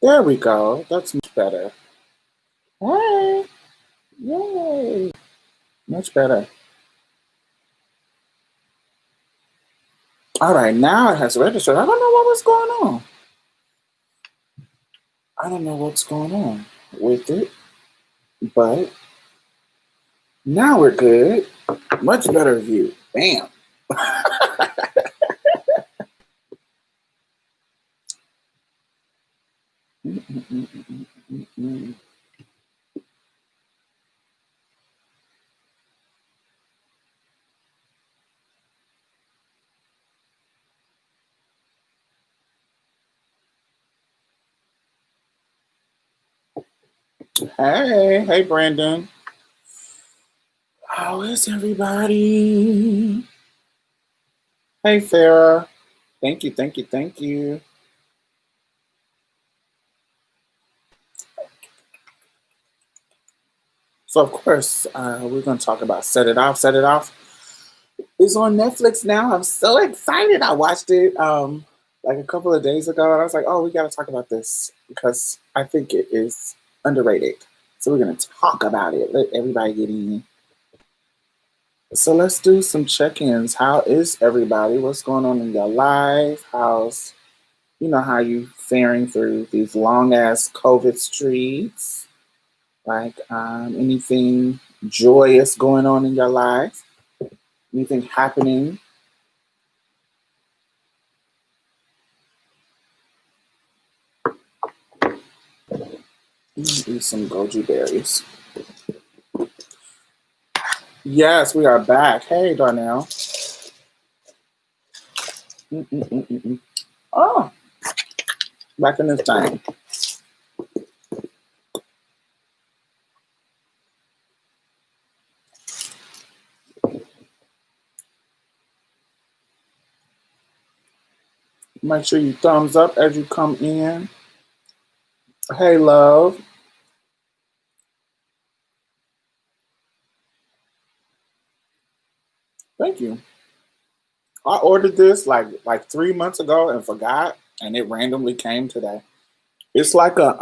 There we go. That's much better. Hey, yay. Much better. All right, now it has registered. I don't know what was going on. I don't know what's going on with it, but now we're good. Much better view. Bam. Hey, Brandon. How is everybody? Hey, Farah. Thank you. So, of course, we're going to talk about Set It Off. Set It Off is on Netflix now. I'm so excited. I watched it like a couple of days ago, and I was like, oh, we got to talk about this because I think it is underrated. So, we're going to talk about it. Let everybody get in. So, let's do some check ins. How is everybody? What's going on in your life? How's, how you faring through these long ass COVID streets? Like anything joyous going on in your life? Anything happening? Eat some goji berries. Yes, we are back. Hey, Darnell. Mm-mm-mm-mm. Oh, back in this time. Make sure you thumbs up as you come in. Hey, love. Thank you. I ordered this like 3 months ago and forgot, and it randomly came today. It's like a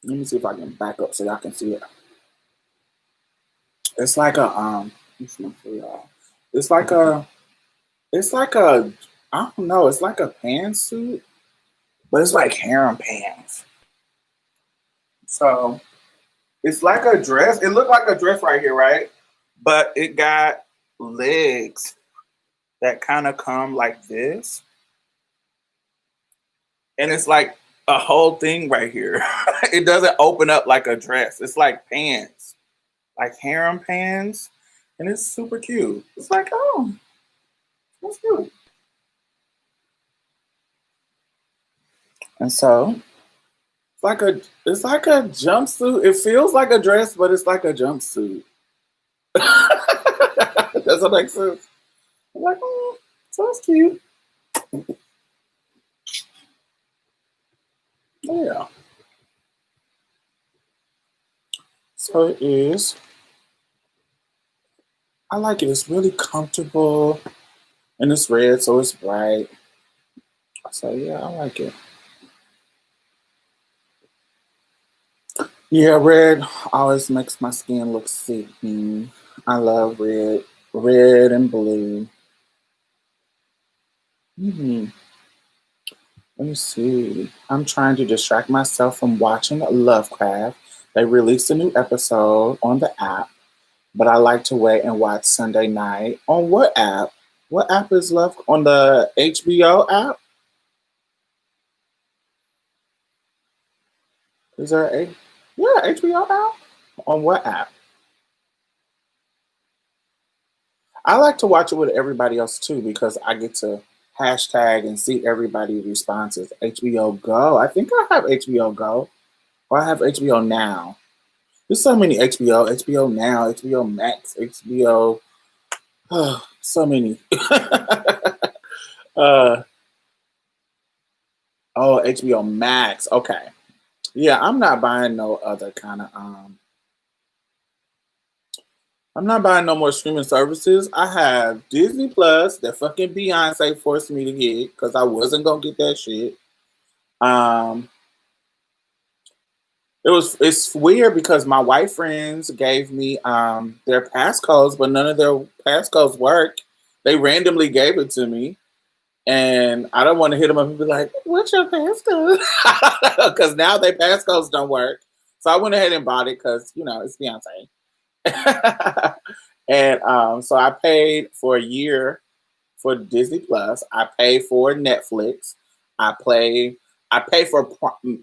Let me see if I can back up so y'all can see it. It's like a let me see for y'all. It's like a it's like a I don't know. It's like a pantsuit, but it's like harem pants. So it's like a dress. It looked like a dress right here, right? But it got legs that kind of come like this, and it's like a whole thing right here. It doesn't open up like a dress. It's like pants, like harem pants, and it's super cute. It's like, oh, that's cute. And so it's like a jumpsuit. It feels like a dress, but it's like a jumpsuit. Does that make sense? I'm like, oh, sounds cute. Yeah. So it is. I like it. It's really comfortable. And it's red, so it's bright. So yeah, I like it. Yeah, red always makes my skin look sickening. I love red. Red and blue. Hmm. Let me see. I'm trying to distract myself from watching Lovecraft. They released a new episode on the app, but I like to wait and watch Sunday night. On what app? What app is Love on the HBO app? Is there a yeah HBO app? On what app? I like to watch it with everybody else too because I get to hashtag and see everybody's responses. HBO Go. I think I have HBO Go or I have HBO Now. There's so many HBO Now, HBO Max, HBO. So many. uh, oh, HBO Max. Okay. Yeah, I'm not buying no other kind of. I'm not buying no more streaming services. I have Disney Plus that fucking Beyonce forced me to get because I wasn't gonna get that shit. Um, It's weird because my white friends gave me their passcodes, but none of their passcodes work. They randomly gave it to me, and I don't want to hit them up and be like, "What's your passcode?" Because now their passcodes don't work. So I went ahead and bought it because it's Beyonce. And so I paid for a year for Disney Plus. I pay for Netflix. I play. I pay for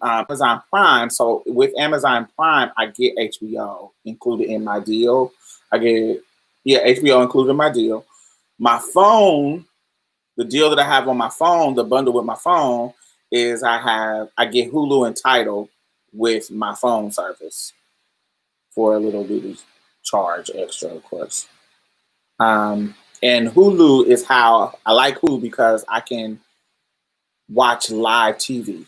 Amazon Prime. So with Amazon Prime, I get HBO included in my deal. I get HBO included in my deal. My phone, the deal that I have on my phone, the bundle with my phone is I get Hulu and Tidal with my phone service for a little bitty charge extra, of course. And Hulu is how I like Hulu because I can watch live TV.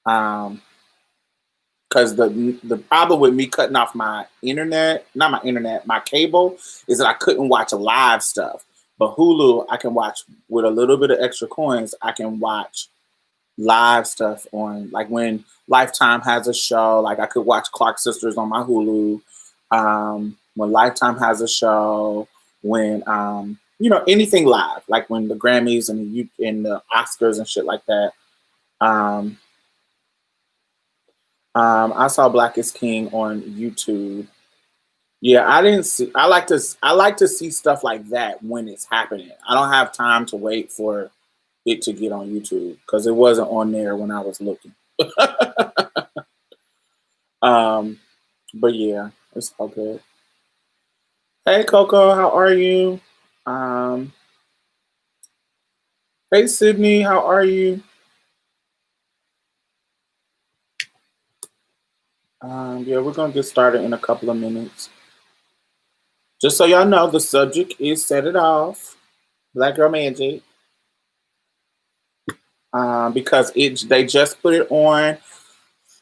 Um, because the problem with me cutting off my internet, not my internet, my cable, is that I couldn't watch live stuff. But Hulu, I can watch with a little bit of extra coins. I can watch live stuff on, like when Lifetime has a show. Like I could watch Clark Sisters on my Hulu. When Lifetime has a show, when anything live, like when the Grammys and the Oscars and shit like that. Um, I saw Black is King on YouTube. Yeah, I didn't see. I like to see stuff like that when it's happening. I don't have time to wait for it to get on YouTube because it wasn't on there when I was looking. um, but yeah, it's all good. Hey Coco, how are you? Um, hey Sydney, how are you? Yeah, we're gonna get started in a couple of minutes. Just so y'all know, the subject is set it off, Black Girl Magic, because they just put it on.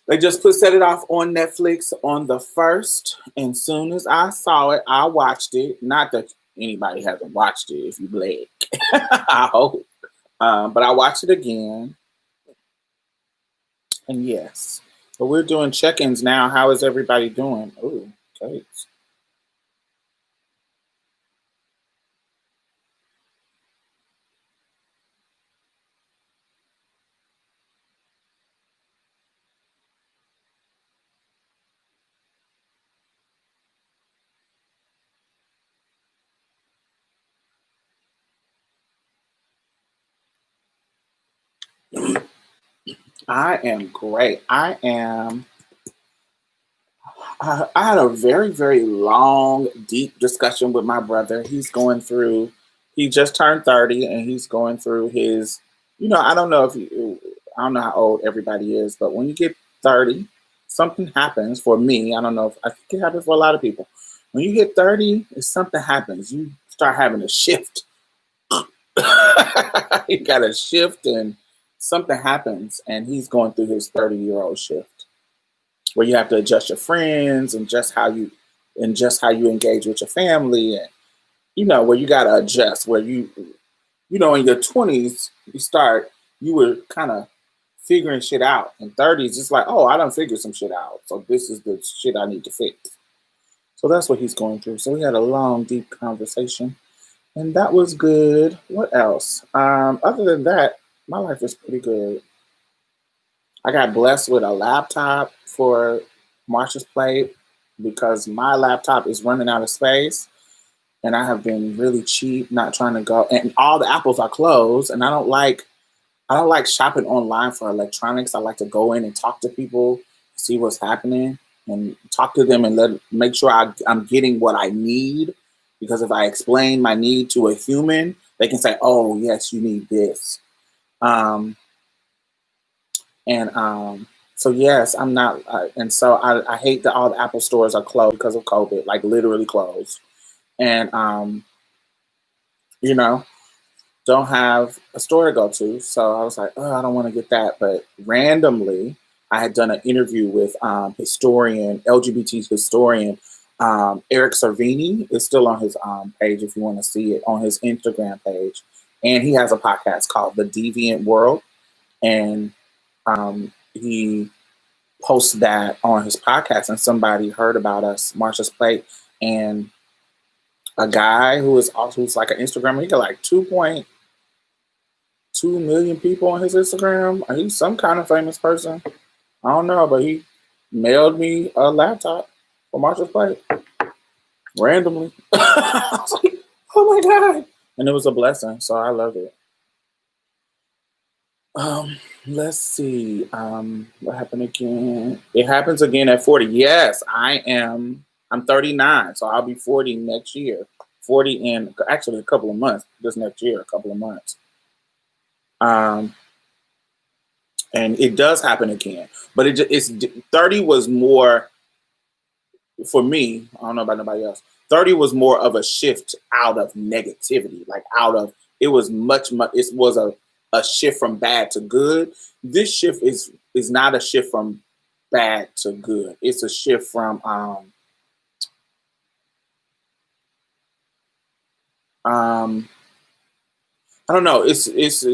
They just put set it off on Netflix on the first, and soon as I saw it, I watched it. Not that anybody hasn't watched it, if you black, I hope. But I watched it again, and yes. But we're doing check-ins now. How is everybody doing? Ooh, okay. I am great. I had a very, very long, deep discussion with my brother. He just turned 30 and he's going through I don't know I don't know how old everybody is, but when you get 30, something happens for me. I don't know if I think it happens for a lot of people. When you get 30, if something happens, you start having a shift. You got a shift and something happens and he's going through his 30-year-old shift where you have to adjust your friends and just how you engage with your family and where you gotta adjust where in your 20s you were kind of figuring shit out. In 30s it's like, oh, I done figured some shit out, so this is the shit I need to fix. So that's what he's going through. So we had a long deep conversation and that was good. What else? Other than that, my life is pretty good. I got blessed with a laptop for Marsha's Plate because my laptop is running out of space and I have been really cheap, not trying to go, and all the apples are closed and I don't like shopping online for electronics. I like to go in and talk to people, see what's happening and talk to them and make sure I'm getting what I need, because if I explain my need to a human, they can say, "Oh, yes, you need this." Um, and so yes, I'm not, and so I hate that all the Apple stores are closed because of COVID, like literally closed, and you know, don't have a store to go to. So I was like, oh, I don't want to get that. But randomly, I had done an interview with LGBT historian, Eric Servini. Is still on his page if you want to see it, on his Instagram page, and he has a podcast called The Deviant World, and he post that on his podcast, and somebody heard about us, Marsha's Plate, and a guy who's like an Instagrammer. He got like 2.2 million people on his Instagram. He's some kind of famous person. I don't know, but he mailed me a laptop for Marsha's Plate randomly. I was like, oh my God. And it was a blessing. So I love it. Let's see. What happened again? It happens again at 40. Yes, I'm 39, so I'll be 40 next year. 40 in actually a couple of months. This next year, a couple of months. And it does happen again. But it's 30 was more for me. I don't know about nobody else. 30 was more of a shift out of negativity, like out of it was much. It was a shift from bad to good. This shift is not a shift from bad to good. It's a shift from I don't know. It's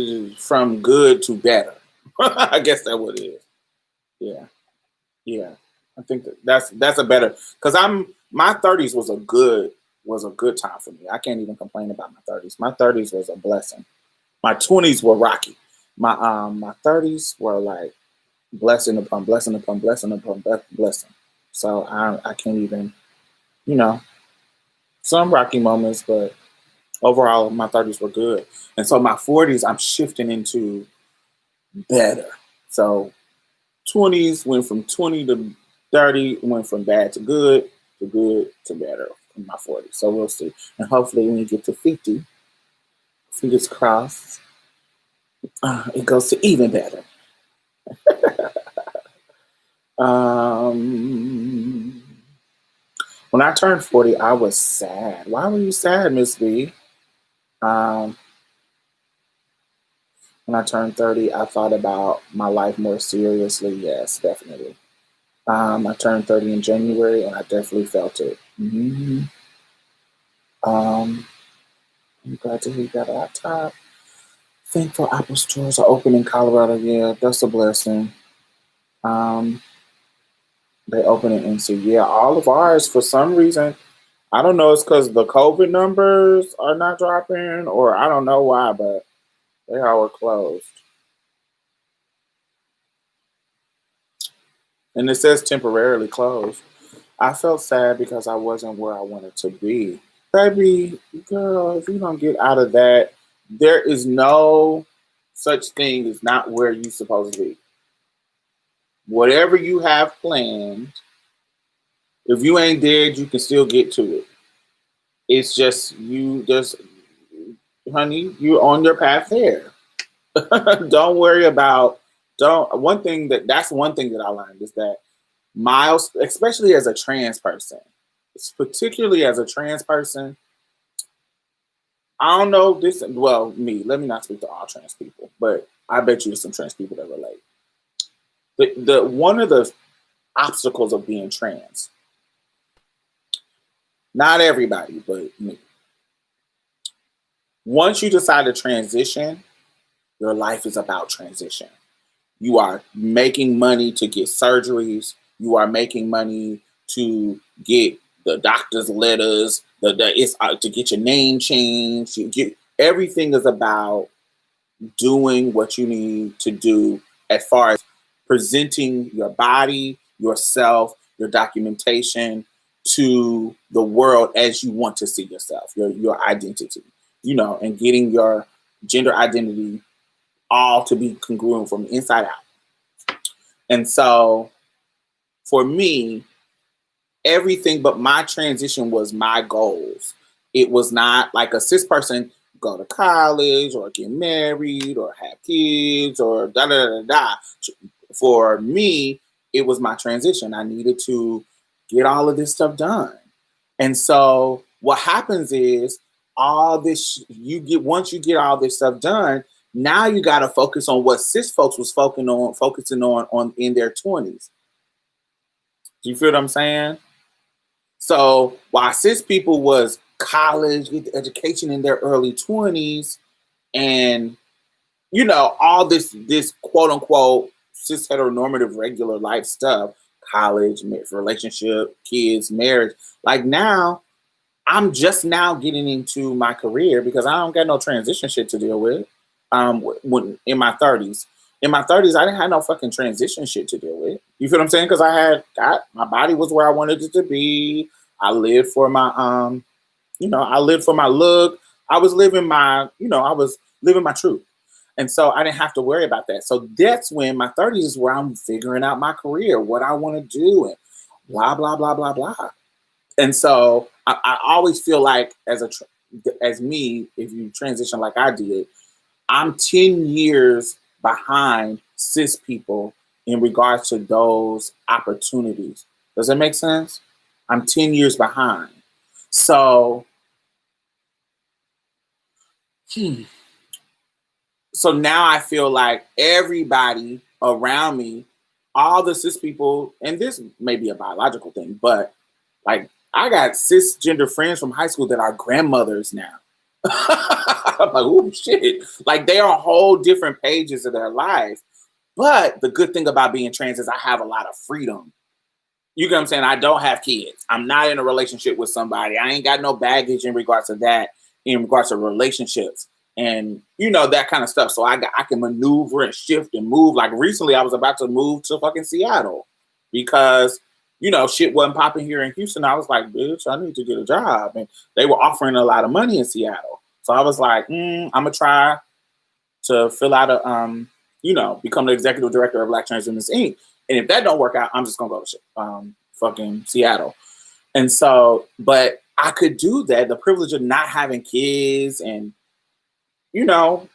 from good to better. I guess that's what it is. Yeah, yeah. I think that's a better because my 30s was a good time for me. I can't even complain about my 30s. My 30s was a blessing. My 20s were rocky. My 30s were like blessing upon blessing upon blessing upon blessing. So I can't even, you know, some rocky moments, but overall my 30s were good. And so my 40s I'm shifting into better. So 20s went from 20 to 30, went from bad to good to better in my 40s. So we'll see. And hopefully when you get to 50, fingers crossed, it goes to even better. When I turned 40, I was sad. Why were you sad, Miss B? Um, when I turned 30, I thought about my life more seriously. Yes, definitely. I turned 30 in January, and I definitely felt it. I'm glad to hear you got a laptop. Thankful Apple stores are open in Colorado. Yeah, that's a blessing. Um, they open in NC. Yeah, all of ours for some reason. I don't know. It's because the COVID numbers are not dropping, or I don't know why, but they all were closed. And it says temporarily closed. I felt sad because I wasn't where I wanted to be. Baby, girl, if you don't get out of that, there is no such thing as not where you're supposed to be. Whatever you have planned, if you ain't dead, you can still get to it. It's just honey, you're on your path there. Don't worry about don't that's one thing that I learned is that miles, especially as a trans person, particularly as a trans person, I don't know this. Well, let me not speak to all trans people, but I bet you there's some trans people that relate. The one of the obstacles of being trans, not everybody, but me. Once you decide to transition, your life is about transition. You are making money to get surgeries. You are making money to get the doctor's letters. It's to get your name changed. Everything is about doing what you need to do as far as presenting your body, yourself, your documentation to the world as you want to see yourself, your identity, and getting your gender identity all to be congruent from the inside out. And so for me, everything but my transition was my goals. It was not like a cis person go to college or get married or have kids or da da da da. For me, it was my transition. I needed to get all of this stuff done. And so what happens is all this once you get all this stuff done, now you got to focus on what cis folks was focusing on in their 20s. Do you feel what I'm saying? So while cis people was college, get the education in their early 20s, and all this quote unquote cis heteronormative regular life stuff, college, relationship, kids, marriage. Like now, I'm just now getting into my career because I don't got no transition shit to deal with. When in my 30s, I didn't have no fucking transition shit to deal with. You feel what I'm saying? Because my body was where I wanted it to be. I lived for my I lived for my look. I was living my truth. And so I didn't have to worry about that. So that's when my 30s is where I'm figuring out my career, what I want to do, and blah, blah, blah, blah, blah. And so I always feel like as me, if you transition like I did, I'm 10 years behind cis people in regards to those opportunities. Does that make sense? I'm 10 years behind. So, so now I feel like everybody around me, all the cis people, and this may be a biological thing, but like I got cisgender friends from high school that are grandmothers now. I'm like, oh shit. Like they are whole different pages of their life. But the good thing about being trans is I have a lot of freedom. You get what I'm saying? I don't have kids. I'm not in a relationship with somebody. I ain't got no baggage in regards to that, in regards to relationships and that kind of stuff. So I can maneuver and shift and move. Like recently I was about to move to fucking Seattle because shit wasn't popping here in Houston. I was like, bitch, I need to get a job. And they were offering a lot of money in Seattle. So I was like, I'm gonna try to fill out become the executive director of Black Trans Women's Inc. And if that don't work out, I'm just gonna go to fucking Seattle. And so, but I could do that. The privilege of not having kids, and you can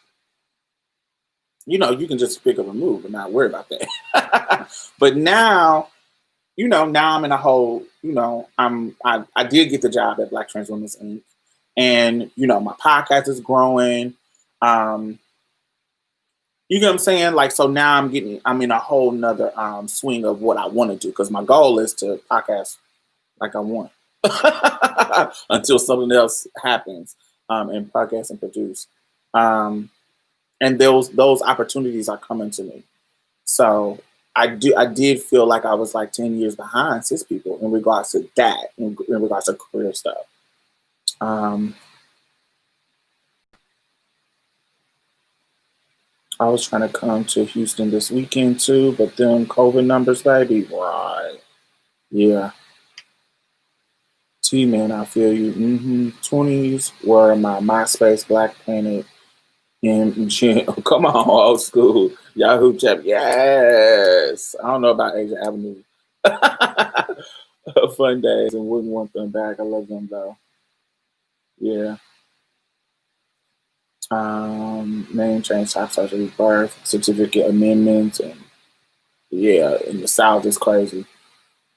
just pick up and move and not worry about that. But now, now I'm in a whole, I did get the job at Black Trans Women's Inc. And my podcast is growing. You get what I'm saying? Like, so now I'm in a whole nother swing of what I want to do, because my goal is to podcast like I want until something else happens, and podcast and produce. And those opportunities are coming to me. So I did feel like I was like 10 years behind cis people in regards to that, in regards to career stuff. I was trying to come to Houston this weekend too, but then COVID numbers, baby. Right. Yeah. T-Man, I feel you. 20s were my MySpace, Black Planet, and come on, old school. Yahoo Chat. Yes. I don't know about Asia Avenue. Fun days, and wouldn't want them back. I love them though. Yeah. Name change, top surgery, birth, certificate amendments, and yeah, in the South is crazy.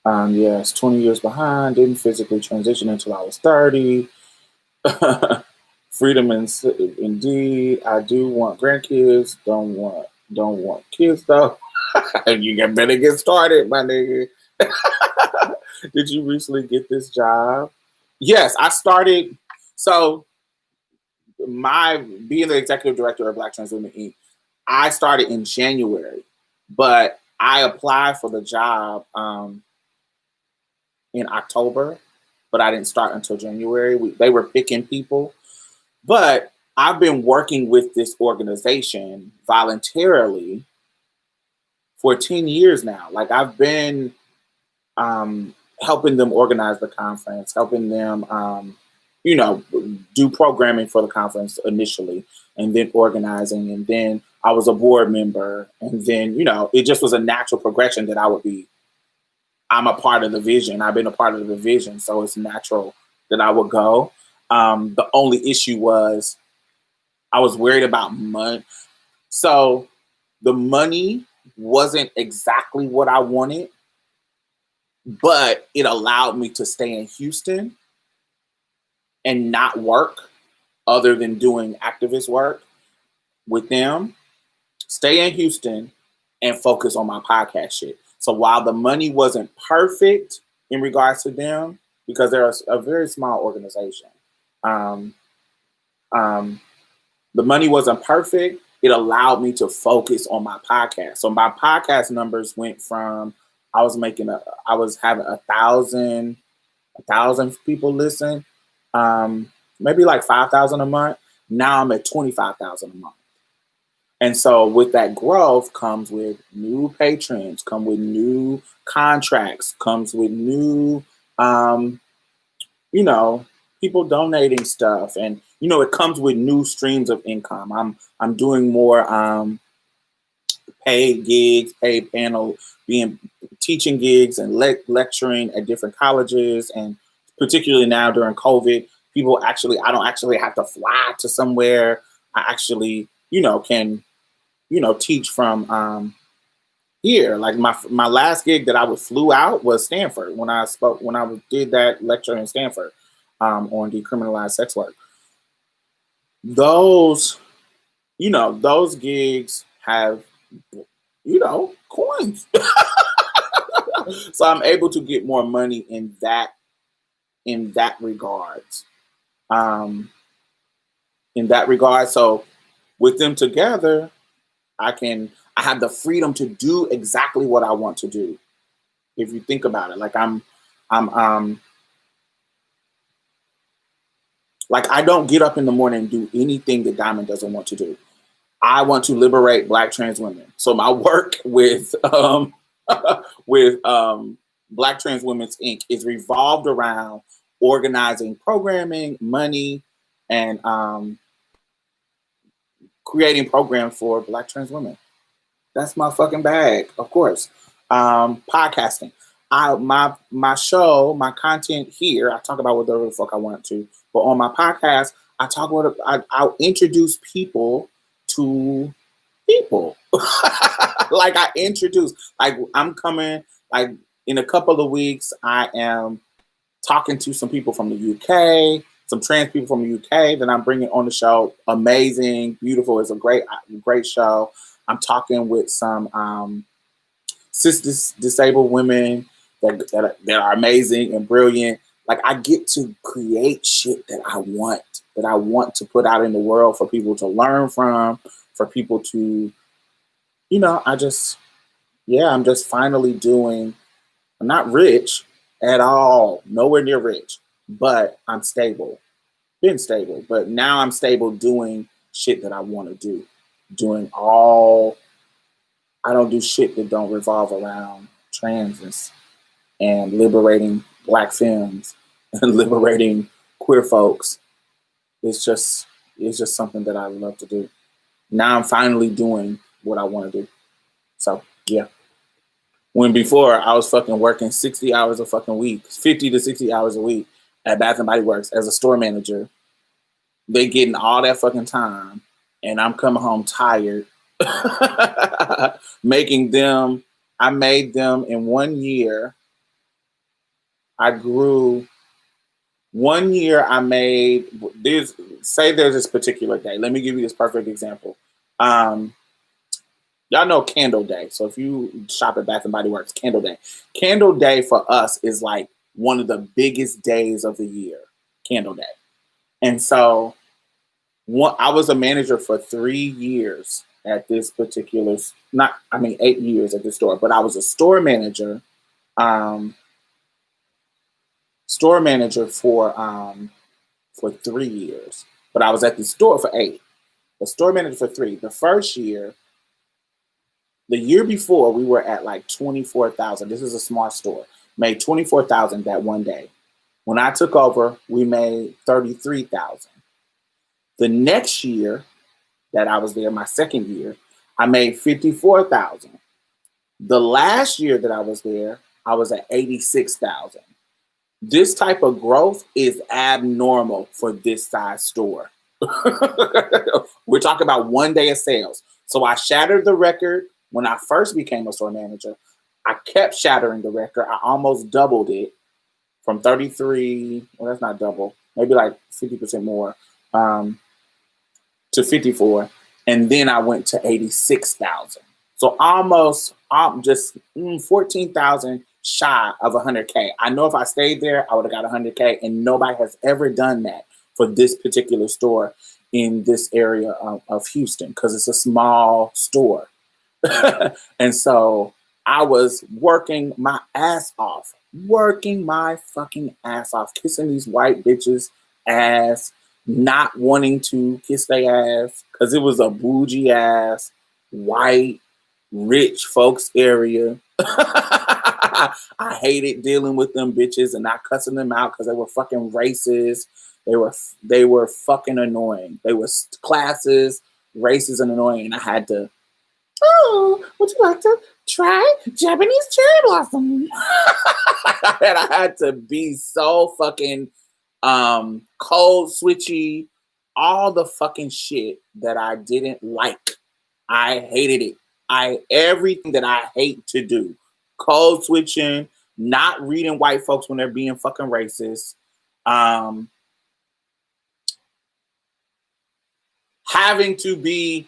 Yes, 20 years behind, didn't physically transition until I was 30. Freedom indeed. I do want grandkids, don't want kids though. You better get started, my nigga. Did you recently get this job? Yes, I started. So my being the executive director of Black Trans Women Inc., I started in January, but I applied for the job in October, but I didn't start until January. They were picking people, but I've been working with this organization voluntarily for 10 years now. Like I've been helping them organize the conference, helping them do programming for the conference initially, and then organizing, and then I was a board member, and then it just was a natural progression that I'm a part of the vision. I've been a part of the vision, so it's natural that I would go. The only issue was I was worried about money. So the money wasn't exactly what I wanted, but it allowed me to stay in Houston and not work other than doing activist work with them, stay in Houston and focus on my podcast shit. So while the money wasn't perfect in regards to them, because they're a very small organization, the money wasn't perfect, it allowed me to focus on my podcast. So my podcast numbers went from I was having a thousand people listen, maybe like 5,000 a month. Now I'm at 25,000 a month. And so with that growth comes with new patrons, come with new contracts, comes with new, you know, people donating stuff, and it comes with new streams of income. I'm doing more paid gigs, paid panel, being teaching gigs and lecturing at different colleges, and particularly now during COVID, I don't actually have to fly to somewhere. I actually, can teach from here. Like my last gig that I flew out was Stanford when did that lecture in Stanford on decriminalized sex work. Those those gigs have coins, so I'm able to get more money in that regards. Um, in that regard, so with them together, I have the freedom to do exactly what I want to do. If you think about it, like I'm like I don't get up in the morning and do anything that Diamond doesn't want to do. I want to liberate Black trans women. So my work with with Black Trans Women's Inc. is revolved around organizing programming, money, and creating programs for Black trans women. That's my fucking bag, of course. Podcasting. My show, my content here, I talk about whatever the fuck I want to. But on my podcast, I'll introduce people to people. Like I'm coming, like in a couple of weeks, I am talking to some people from the UK, some trans people from the UK that I'm bringing on the show. Amazing, beautiful. It's a great show. I'm talking with some cis disabled women that are amazing and brilliant. Like I get to create shit that I want to put out in the world for people to learn from, for people to, I'm just finally doing. I'm not rich at all, nowhere near rich, but I'm stable. Been stable, but now I'm stable doing shit that I want to do. I don't do shit that don't revolve around trans and liberating Black films and liberating queer folks. It's just something that I love to do. Now I'm finally doing what I want to do. So yeah. When before I was fucking working 60 hours a fucking week, 50 to 60 hours a week at Bath and Body Works as a store manager. They getting all that fucking time, and I'm coming home tired. I made them in 1 year. I made this. Say there's this particular day. Let me give you this perfect example. Y'all know Candle Day. So if you shop at Bath and Body Works, Candle Day. Candle Day for us is like one of the biggest days of the year. Candle Day. And so I was a manager for 3 years at this particular, 8 years at the store, but I was a store manager for 3 years, but I was at the store for 8. The store manager for 3. The year before, we were at like 24,000. This is a small store. Made 24,000 that one day. When I took over, we made 33,000. The next year that I was there, my second year, I made 54,000. The last year that I was there, I was at 86,000. This type of growth is abnormal for this size store. We're talking about 1 day of sales. So I shattered the record when I first became a store manager. I kept shattering the record. I almost doubled it from 33. Well, that's not double. Maybe like 50% more to 54. And then I went to 86,000. So I'm just 14,000 shy of 100K. I know if I stayed there, I would have got 100K, and nobody has ever done that for this particular store in this area of Houston because it's a small store. And so I was working my ass off, working my fucking ass off, kissing these white bitches' ass, not wanting to kiss their ass because it was a bougie ass, white, rich folks area. I hated dealing with them bitches and not cussing them out because they were fucking racist. They were fucking annoying. They were classes, racist and annoying, and I had to. Oh, would you like to try Japanese cherry blossom? And I had to be so fucking cold, switchy, all the fucking shit that I didn't like. I hated it. Everything that I hate to do. Code switching, not reading white folks when they're being fucking racist. Having to be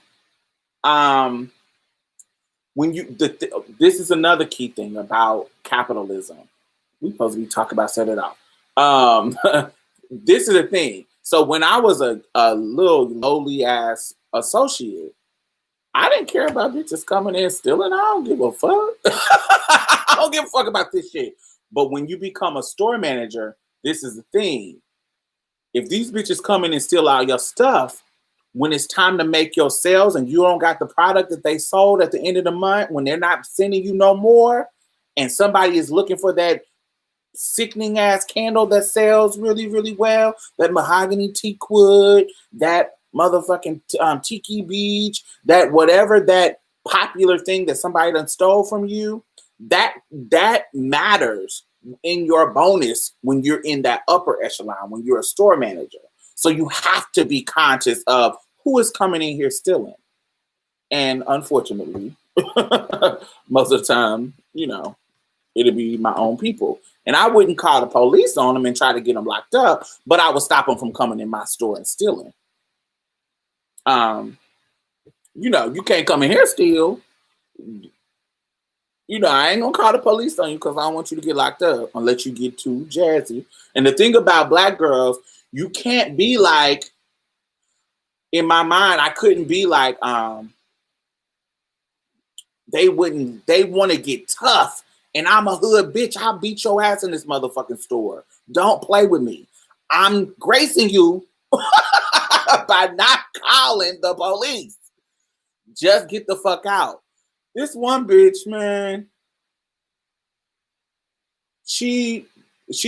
when you this is another key thing about capitalism. We supposed to be talking about set it off. This is the thing. So when I was a little lowly ass associate, I didn't care about bitches coming in stealing. I don't give a fuck. I don't give a fuck about this shit. But when you become a store manager, this is the thing. If these bitches come in and steal all your stuff, when it's time to make your sales and you don't got the product that they sold at the end of the month, when they're not sending you no more, and somebody is looking for that sickening ass candle that sells really, really well, that mahogany teak wood, that motherfucking tiki beach, that whatever that popular thing that somebody done stole from you, that matters in your bonus when you're in that upper echelon, when you're a store manager. So you have to be conscious of who is coming in here stealing. And unfortunately, most of the time, it'll be my own people. And I wouldn't call the police on them and try to get them locked up, but I would stop them from coming in my store and stealing. You can't come in here steal. I ain't gonna call the police on you because I don't want you to get locked up unless you get too jazzy. And the thing about Black girls, you can't be like, in my mind, I couldn't be like, they want to get tough. And I'm a hood bitch. I'll beat your ass in this motherfucking store. Don't play with me. I'm gracing you by not calling the police. Just get the fuck out. This one bitch, man, she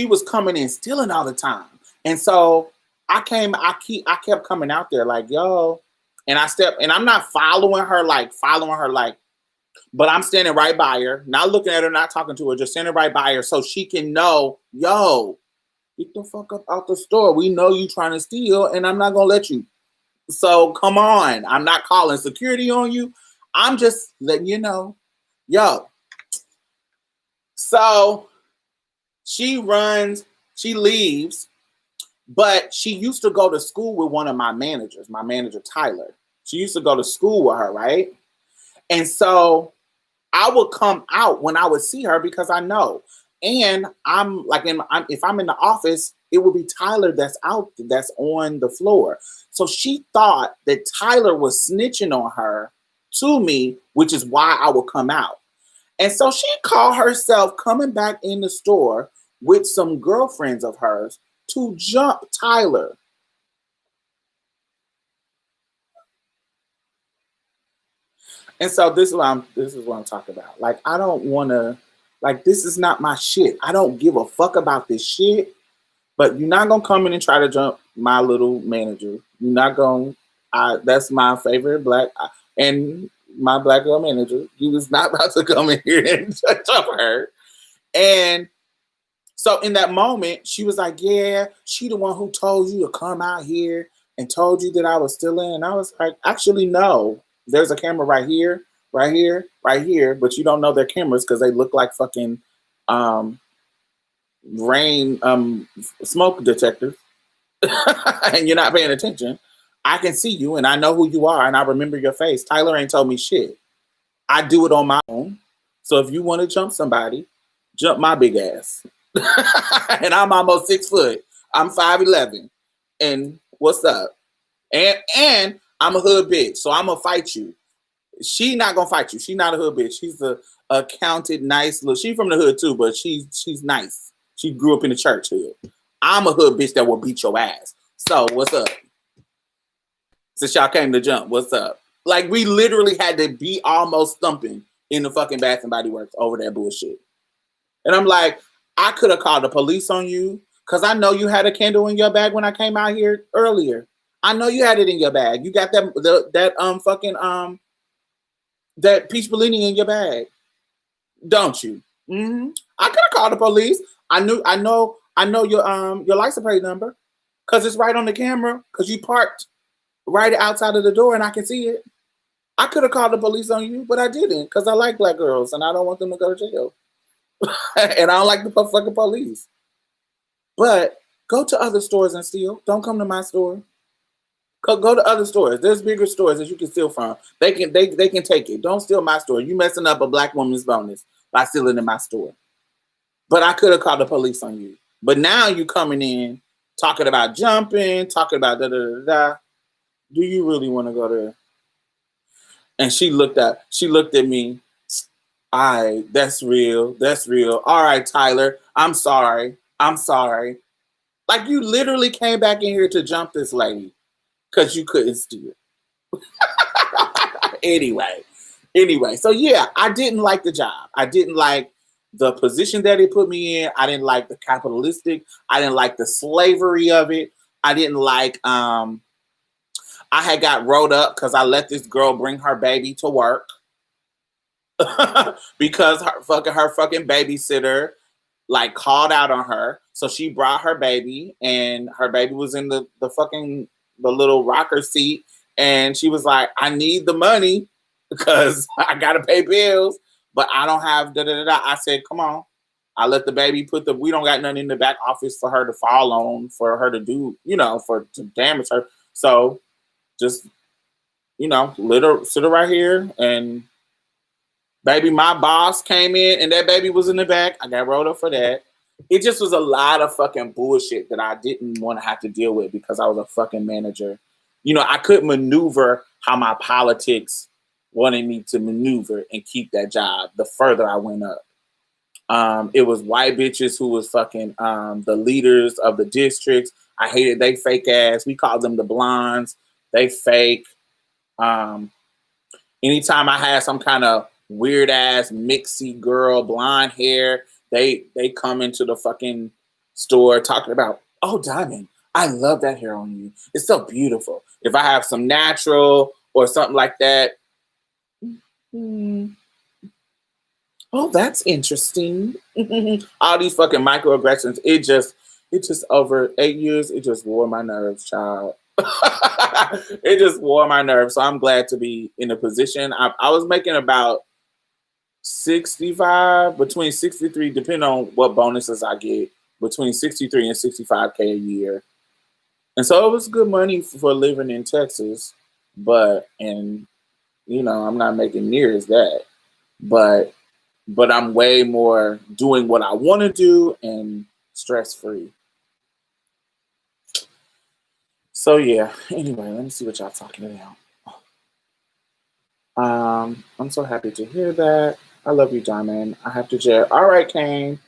was coming in stealing all the time. And so I kept coming out there like, yo, and I'm not following her like, but I'm standing right by her, not looking at her, not talking to her, just standing right by her so she can know, yo, get the fuck up out the store. We know you trying to steal and I'm not going to let you. So come on. I'm not calling security on you. I'm just letting you know, yo. So she leaves, but she used to go to school with one of my managers, my manager, Tyler. She used to go to school with her, right? And so I would come out when I would see her because I know. And I'm like, if I'm in the office, it would be Tyler that's on the floor. So she thought that Tyler was snitching on her to me, which is why I would come out. And so she called herself coming back in the store with some girlfriends of hers to jump Tyler. And so this is what I'm talking about. Like, I don't want to, like, this is not my shit. I don't give a fuck about this shit. But you're not gonna come in and try to jump my little manager. You're not gonna. That's my favorite black and my Black girl manager. He was not about to come in here and jump her. And so in that moment, she was like, "Yeah, she the one who told you to come out here and told you that I was still in." And I was like, "Actually, no. There's a camera right here, right here, right here, but you don't know they're cameras because they look like fucking rain smoke detectors and you're not paying attention. I can see you and I know who you are and I remember your face. Tyler ain't told me shit. I do it on my own. So if you want to jump somebody, jump my big ass." And I'm almost 6 foot. I'm 5'11". And what's up? And I'm a hood bitch, so I'm gonna fight you. She not gonna fight you. She not a hood bitch. She's a accounted, nice little. She from the hood too, but she's nice. She grew up in the church hood. I'm a hood bitch that will beat your ass. So what's up? Since y'all came to jump, what's up? Like we literally had to be almost thumping in the fucking Bath and Body Works over that bullshit. And I'm like, I could have called the police on you because I know you had a candle in your bag when I came out here earlier. I know you had it in your bag. You got that peach Bellini in your bag, don't you? Mm-hmm. I could have called the police. I know your license plate number because it's right on the camera because you parked right outside of the door and I can see it. I could have called the police on you, but I didn't because I like black girls and I don't want them to go to jail. And I don't like the fucking police. But go to other stores and steal. Don't come to my store. Go to other stores. There's bigger stores that you can steal from. They can take it. Don't steal my store. You messing up a black woman's bonus by stealing in my store. But I could have called the police on you. But now you coming in talking about jumping, talking about da da da da. Do you really want to go there? And she looked at me. That's real. That's real. All right, Tyler. I'm sorry. Like you literally came back in here to jump this lady because you couldn't steal. Anyway. So yeah, I didn't like the job. I didn't like the position that it put me in. I didn't like the capitalistic. I didn't like the slavery of it. I didn't like. I had got rolled up because I let this girl bring her baby to work because her fucking babysitter like called out on her. So she brought her baby and her baby was in the little rocker seat. And she was like, I need the money because I got to pay bills, but I don't have da da da. I said, come on. I let the baby we don't got nothing in the back office for her to fall on, for her to do, to damage her. So just, let her sit her right here. And baby, my boss came in and that baby was in the back. I got rolled up for that. It just was a lot of fucking bullshit that I didn't want to have to deal with because I was a fucking manager. I couldn't maneuver how my politics wanted me to maneuver and keep that job the further I went up. It was white bitches who was fucking the leaders of the districts. I hated they fake ass. We called them the blondes. They fake. Anytime I had some kind of weird ass mixy girl, blonde hair, they come into the fucking store talking about, oh, Diamond, I love that hair on you. It's so beautiful. If I have some natural or something like that, oh, that's interesting. All these fucking microaggressions. It just over 8 years, it just wore my nerves, child. It just wore my nerves. So I'm glad to be in a position. I was making about 65, between 63, depending on what bonuses I get, between 63 and 65K a year. And so it was good money for living in Texas, I'm not making near as that, but I'm way more doing what I want to do and stress free. So yeah, anyway, let me see what y'all talking about. I'm so happy to hear that. I love you, Diamond. I have to jail. All right, Kane.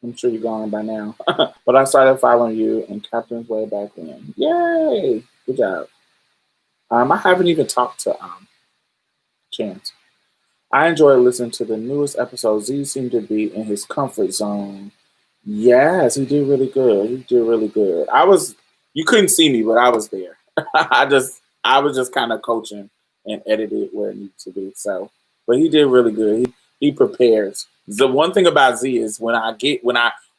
I'm sure you're gone by now. But I started following you and Captain's way back then. Yay! Good job. I haven't even talked to Chance. I enjoy listening to the newest episode. Z seemed to be in his comfort zone. Yes, he did really good. You couldn't see me, but I was there. I was just kind of coaching and edited where it needed to be. So, but he did really good. He prepares. The one thing about Z is when I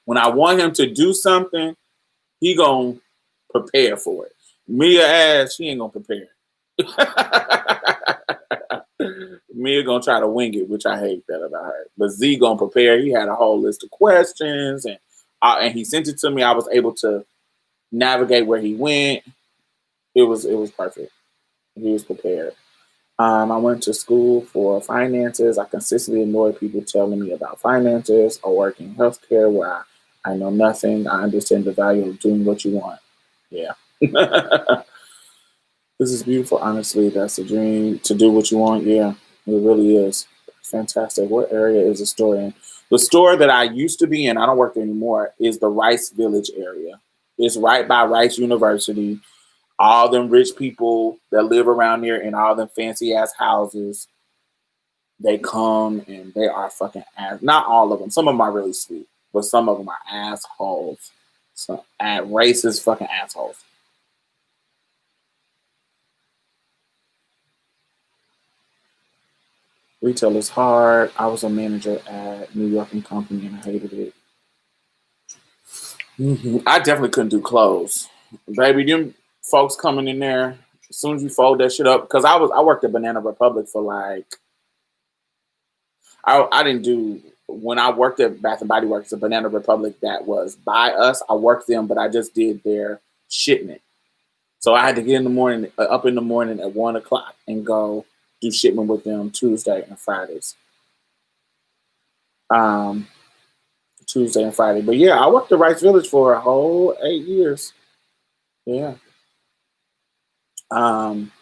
want him to do something, he gonna prepare for it. Mia ass, she ain't gonna prepare. Mia gonna try to wing it, which I hate that about her. But Z gonna prepare. He had a whole list of questions, and he sent it to me. I was able to navigate where he went. It was perfect. He was prepared. I went to school for finances. I consistently annoy people telling me about finances or work in healthcare where I know nothing. I understand the value of doing what you want. Yeah. This is beautiful. Honestly, that's a dream to do what you want. Yeah, it really is. Fantastic. What area is the store in? The store that I used to be in, I don't work there anymore, is the Rice Village area. It's right by Rice University. All them rich people that live around there in all them fancy ass houses, they come and they are fucking ass. Not all of them. Some of them are really sweet, but some of them are assholes. So, racist fucking assholes. Retail is hard. I was a manager at New York and Company and I hated it. I definitely couldn't do clothes. Baby, them folks coming in there, as soon as you fold that shit up, because I worked at Banana Republic for like I didn't do when I worked at Bath and Body Works, the Banana Republic that was by us. I worked them, but I just did their shipment. So I had to get in the morning, up in the morning at 1 o'clock, and go do shipment with them Tuesday and Fridays. Um, Tuesday and Friday. But yeah, I worked at Rice Village for a whole 8 years. Yeah. Um,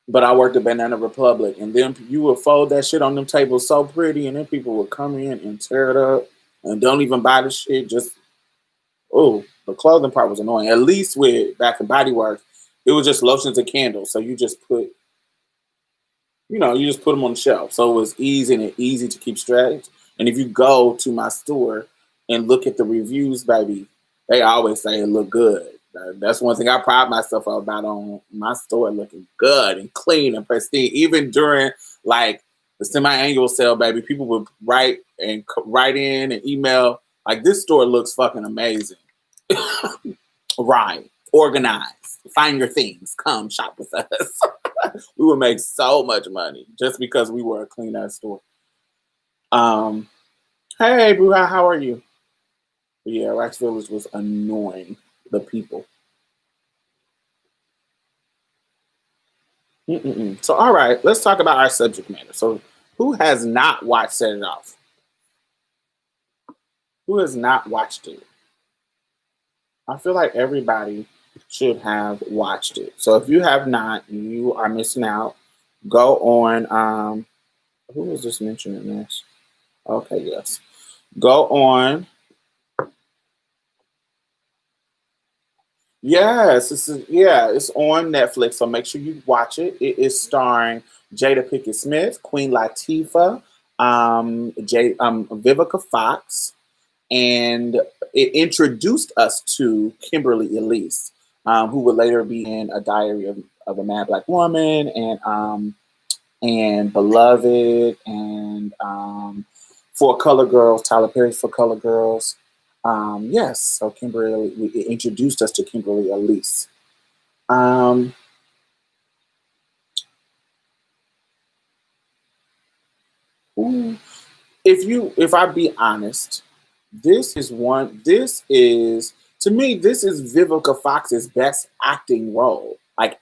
but I worked at Banana Republic, and then you would fold that shit on them tables so pretty, and then people would come in and tear it up and don't even buy the shit. Just the clothing part was annoying. At least with Bath and Body Works, it was just lotions and candles. So you just put them on the shelf. So it was easy to keep straight. And if you go to my store and look at the reviews, baby, they always say it look good. That's one thing I pride myself about on my store, looking good and clean and pristine. Even during like the semi-annual sale, baby, people would write in and email like, this store looks fucking amazing. Right, organized. Find your things. Come shop with us. We would make so much money just because we were a clean ass store. Um, hey, boo, how are you? But yeah, Wax Village was annoying the people. Mm-mm-mm. So, all right, let's talk about our subject matter. So, who has not watched Set It Off? Who has not watched it? I feel like everybody should have watched it. So, if you have not, you are missing out. Go on. Who was just mentioning this? Okay, yes. Go on. Yes, it's on Netflix, so make sure you watch it. It is starring Jada Pinkett Smith, Queen Latifah, Vivica Fox, and it introduced us to Kimberly Elise, who would later be in A Diary of a Mad Black Woman and Beloved and For Color Girls, Tyler Perry's For Color Girls. Yes, so Kimberly it introduced us to Kimberly Elise. Um, ooh, if I be honest, this is to me this is Vivica Fox's best acting role. Like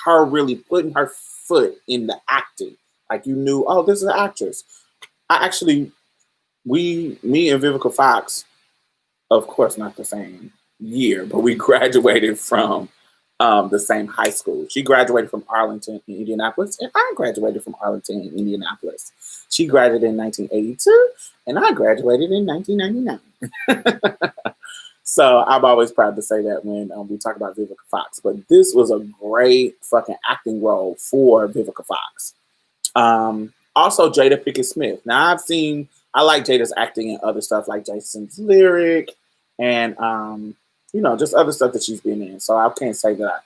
her really putting her foot in the acting. Like you knew, oh, this is an actress. I actually me and Vivica Fox, of course, not the same year, but we graduated from the same high school. She graduated from Arlington in Indianapolis, and I graduated from Arlington in Indianapolis. She graduated in 1982, and I graduated in 1999. So I'm always proud to say that when we talk about Vivica Fox. But this was a great fucking acting role for Vivica Fox. Also, Jada Pinkett Smith. Now I like Jada's acting in other stuff like Jason's Lyric and just other stuff that she's been in. So I can't say that,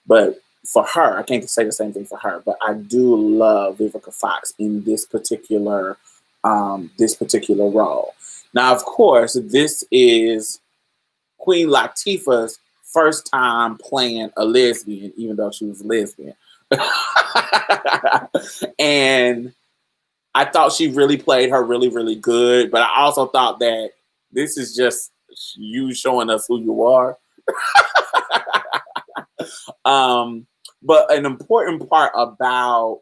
but for her, I can't say the same thing for her. But I do love Vivica Fox in this particular role. Now, of course, this is Queen Latifah's first time playing a lesbian, even though she was a lesbian. And I thought she really played her really, really good. But I also thought that this is just you showing us who you are. But an important part about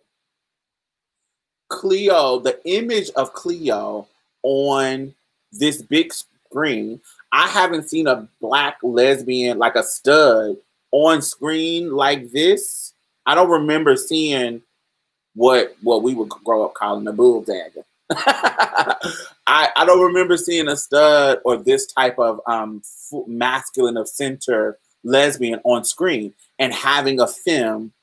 Cleo, the image of Cleo on this big screen, I haven't seen a black lesbian, like a stud, on screen like this, I don't remember seeing what we would grow up calling a bull dagger. I don't remember seeing a stud or this type of masculine of center lesbian on screen and having a femme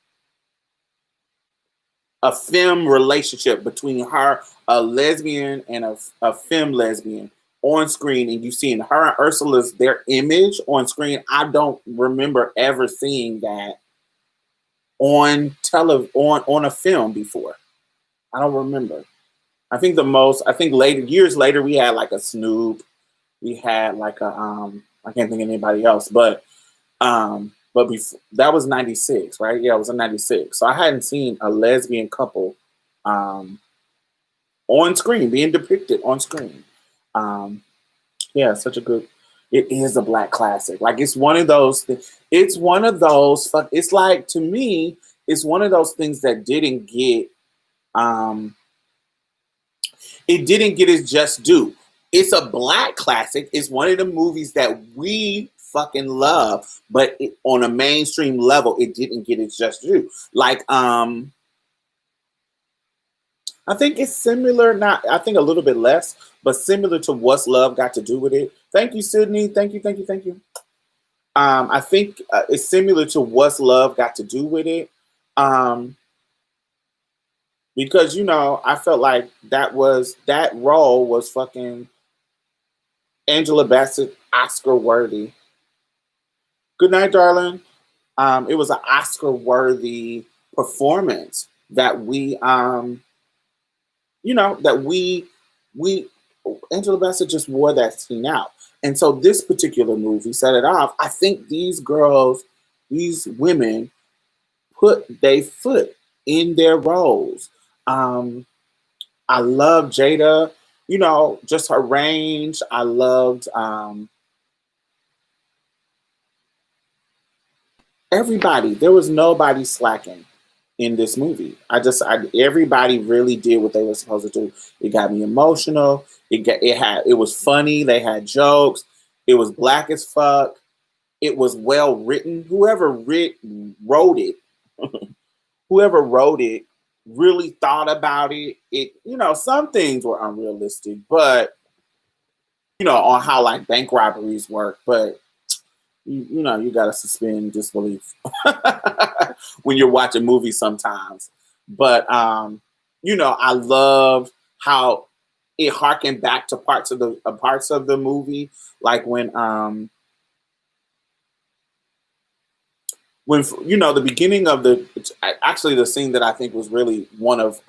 relationship between her, a lesbian, and a femme lesbian on screen, and you seeing her and Ursula's their image on screen. I don't remember ever seeing that on a film before. I don't remember. I think later years later we had like a Snoop, we had like a I can't think of anybody else, but before that was 96, right? Yeah, it was in 96. So I hadn't seen a lesbian couple um on screen being depicted on screen. Um yeah, such a good it is a black classic. Like it's one of those it's one of those fuck it's like to me, it's one of those things that didn't get um it didn't get its just due. It's a black classic. It's one of the movies that we fucking love, but on a mainstream level, it didn't get its just due. Like, I think it's similar, not I think a little bit less, but similar to What's Love Got to Do with It. Thank you, Sydney. Thank you, thank you, thank you. I think it's similar to What's Love Got to Do with It. Um, because I felt like that role was fucking Angela Bassett Oscar worthy. Good night, darling. It was an Oscar worthy performance that we Angela Bassett just wore that scene out. And so this particular movie set it off. I think these girls, these women put their foot in their roles. Um, I love Jada, just her range. I loved everybody. There was nobody slacking in this movie. Everybody really did what they were supposed to do. It got me emotional. It was funny. They had jokes. It was black as fuck. It was well written. Wrote it, whoever wrote it, really thought about it. Some things were unrealistic, but on how like bank robberies work, but you gotta suspend disbelief when you're watching movies sometimes. But I love how it harkened back to parts of the movie, like when the beginning of actually the scene that I think was really one of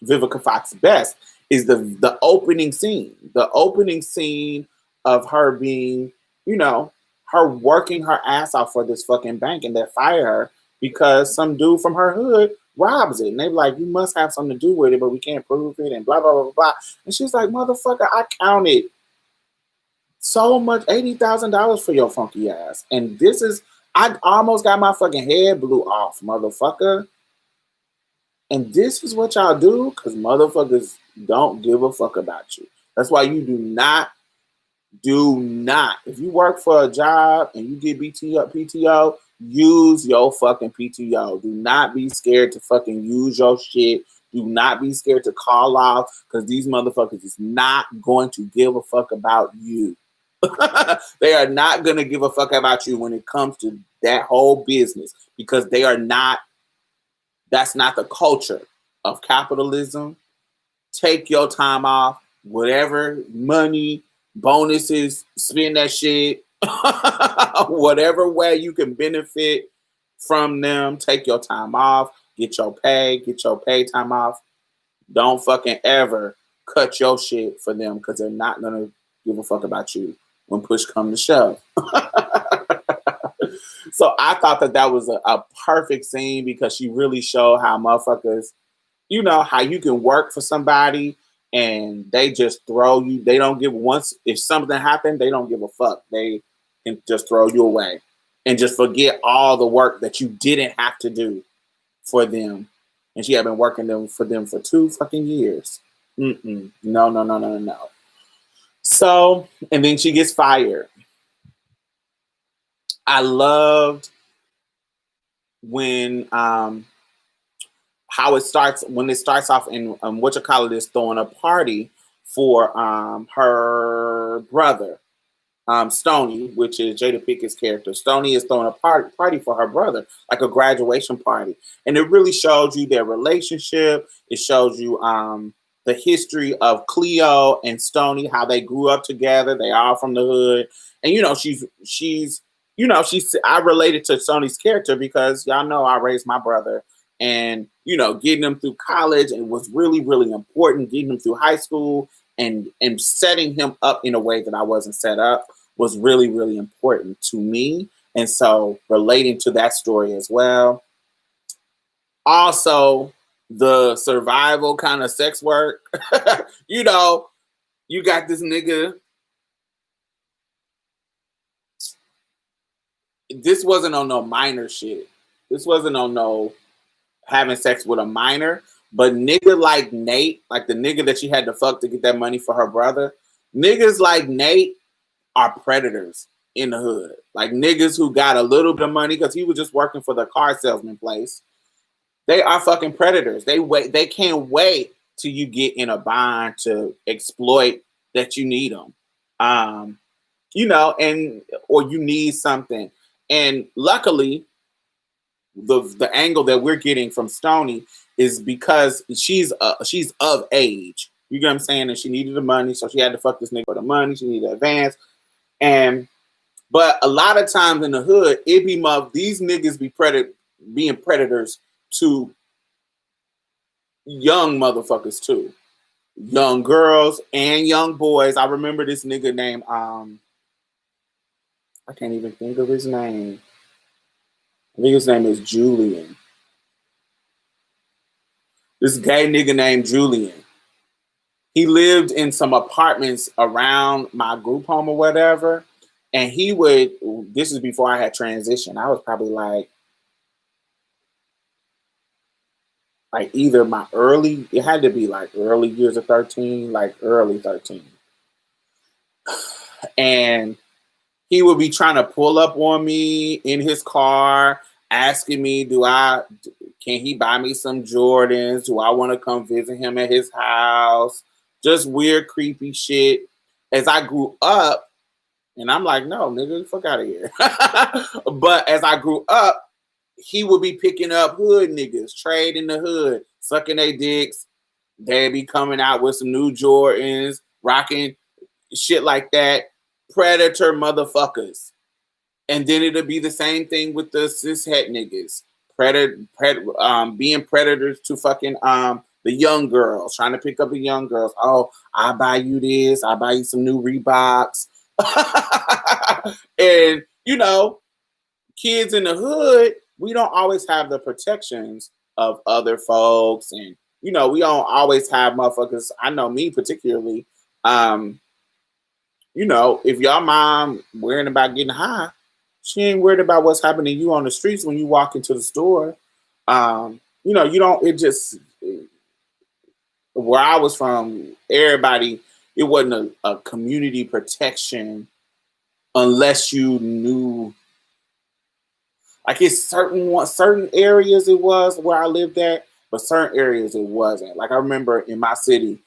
Vivica Fox's best is the opening scene. The opening scene of her being, you know, her working her ass off for this fucking bank, and they fire her because some dude from her hood robs it. And they're like, you must have something to do with it, but we can't prove it, and blah, blah, blah, blah. And she's like, motherfucker, I counted so much, $80,000 for your funky ass. And I almost got my fucking head blew off, motherfucker. And this is what y'all do? Because motherfuckers don't give a fuck about you. That's why you do not. If you work for a job and you get PTO, use your fucking PTO. Do not be scared to fucking use your shit. Do not be scared to call off, because these motherfuckers is not going to give a fuck about you. They are not going to give a fuck about you when it comes to that whole business, because that's not the culture of capitalism. Take your time off, whatever money, bonuses, spend that shit, whatever way you can benefit from them. Take your time off, get your pay time off. Don't fucking ever cut your shit for them, because they're not gonna give a fuck about you when push come to shove. So I thought that was a perfect scene, because she really showed how motherfuckers, how you can work for somebody and they just throw you. They don't give once if something happened, they don't give a fuck. They can just throw you away and just forget all the work that you didn't have to do for them. And she had been working for them for 2 fucking years. No, no, no, no, no, no. So, and then she gets fired. I loved when how it starts when it starts off in what you call it is throwing a party for her brother Stony, which is Jada Pickett's character. Stony is throwing a party for her brother, like a graduation party. And it really shows you their relationship. It shows you the history of Cleo and Stony, how they grew up together. They all from the hood. And, she's I related to Stony's character because y'all know I raised my brother. And, getting him through college, it was really, really important, getting him through high school and setting him up in a way that I wasn't set up was really, really important to me. And so relating to that story as well. Also, the survival kind of sex work. you got this nigga. This wasn't on no minor shit. This wasn't on no having sex with a minor. But nigga like Nate, like the nigga that she had to fuck to get that money for her brother, niggas like Nate are predators in the hood. Like niggas who got a little bit of money because he was just working for the car salesman place. They are fucking predators. They can't wait till you get in a bind to exploit that you need them. Or you need something. And luckily, the angle that we're getting from Stony is because she's of age. You get what I'm saying? And she needed the money, so she had to fuck this nigga for the money. She needed advance. But a lot of times in the hood, it be these niggas be being predators to young motherfuckers too. Young girls and young boys. I remember this nigga named I can't even think of his name. I think his name is Julian. This gay nigga named Julian. He lived in some apartments around my group home or whatever. And this is before I had transitioned. I was probably like either it had to be like early years of 13, like early 13. And he would be trying to pull up on me in his car, asking me, can he buy me some Jordans? Do I want to come visit him at his house? Just weird, creepy shit. As I grew up, and I'm like, no, nigga, fuck out of here. But as I grew up, he would be picking up hood niggas, trade in the hood, sucking their dicks. They'd be coming out with some new Jordans, rocking shit like that. Predator motherfuckers. And then it'll be the same thing with the cishet niggas. Being predators to fucking the young girls, trying to pick up the young girls. Oh, I'll buy you this. I'll buy you some new Reeboks. And, kids in the hood, we don't always have the protections of other folks. And, we don't always have motherfuckers. I know me particularly. If your mom worrying about getting high, she ain't worried about what's happening to you on the streets when you walk into the store. Where I was from, everybody, it wasn't a community protection unless you knew. Like it's certain areas it was where I lived at, but certain areas it wasn't. Like I remember in my city,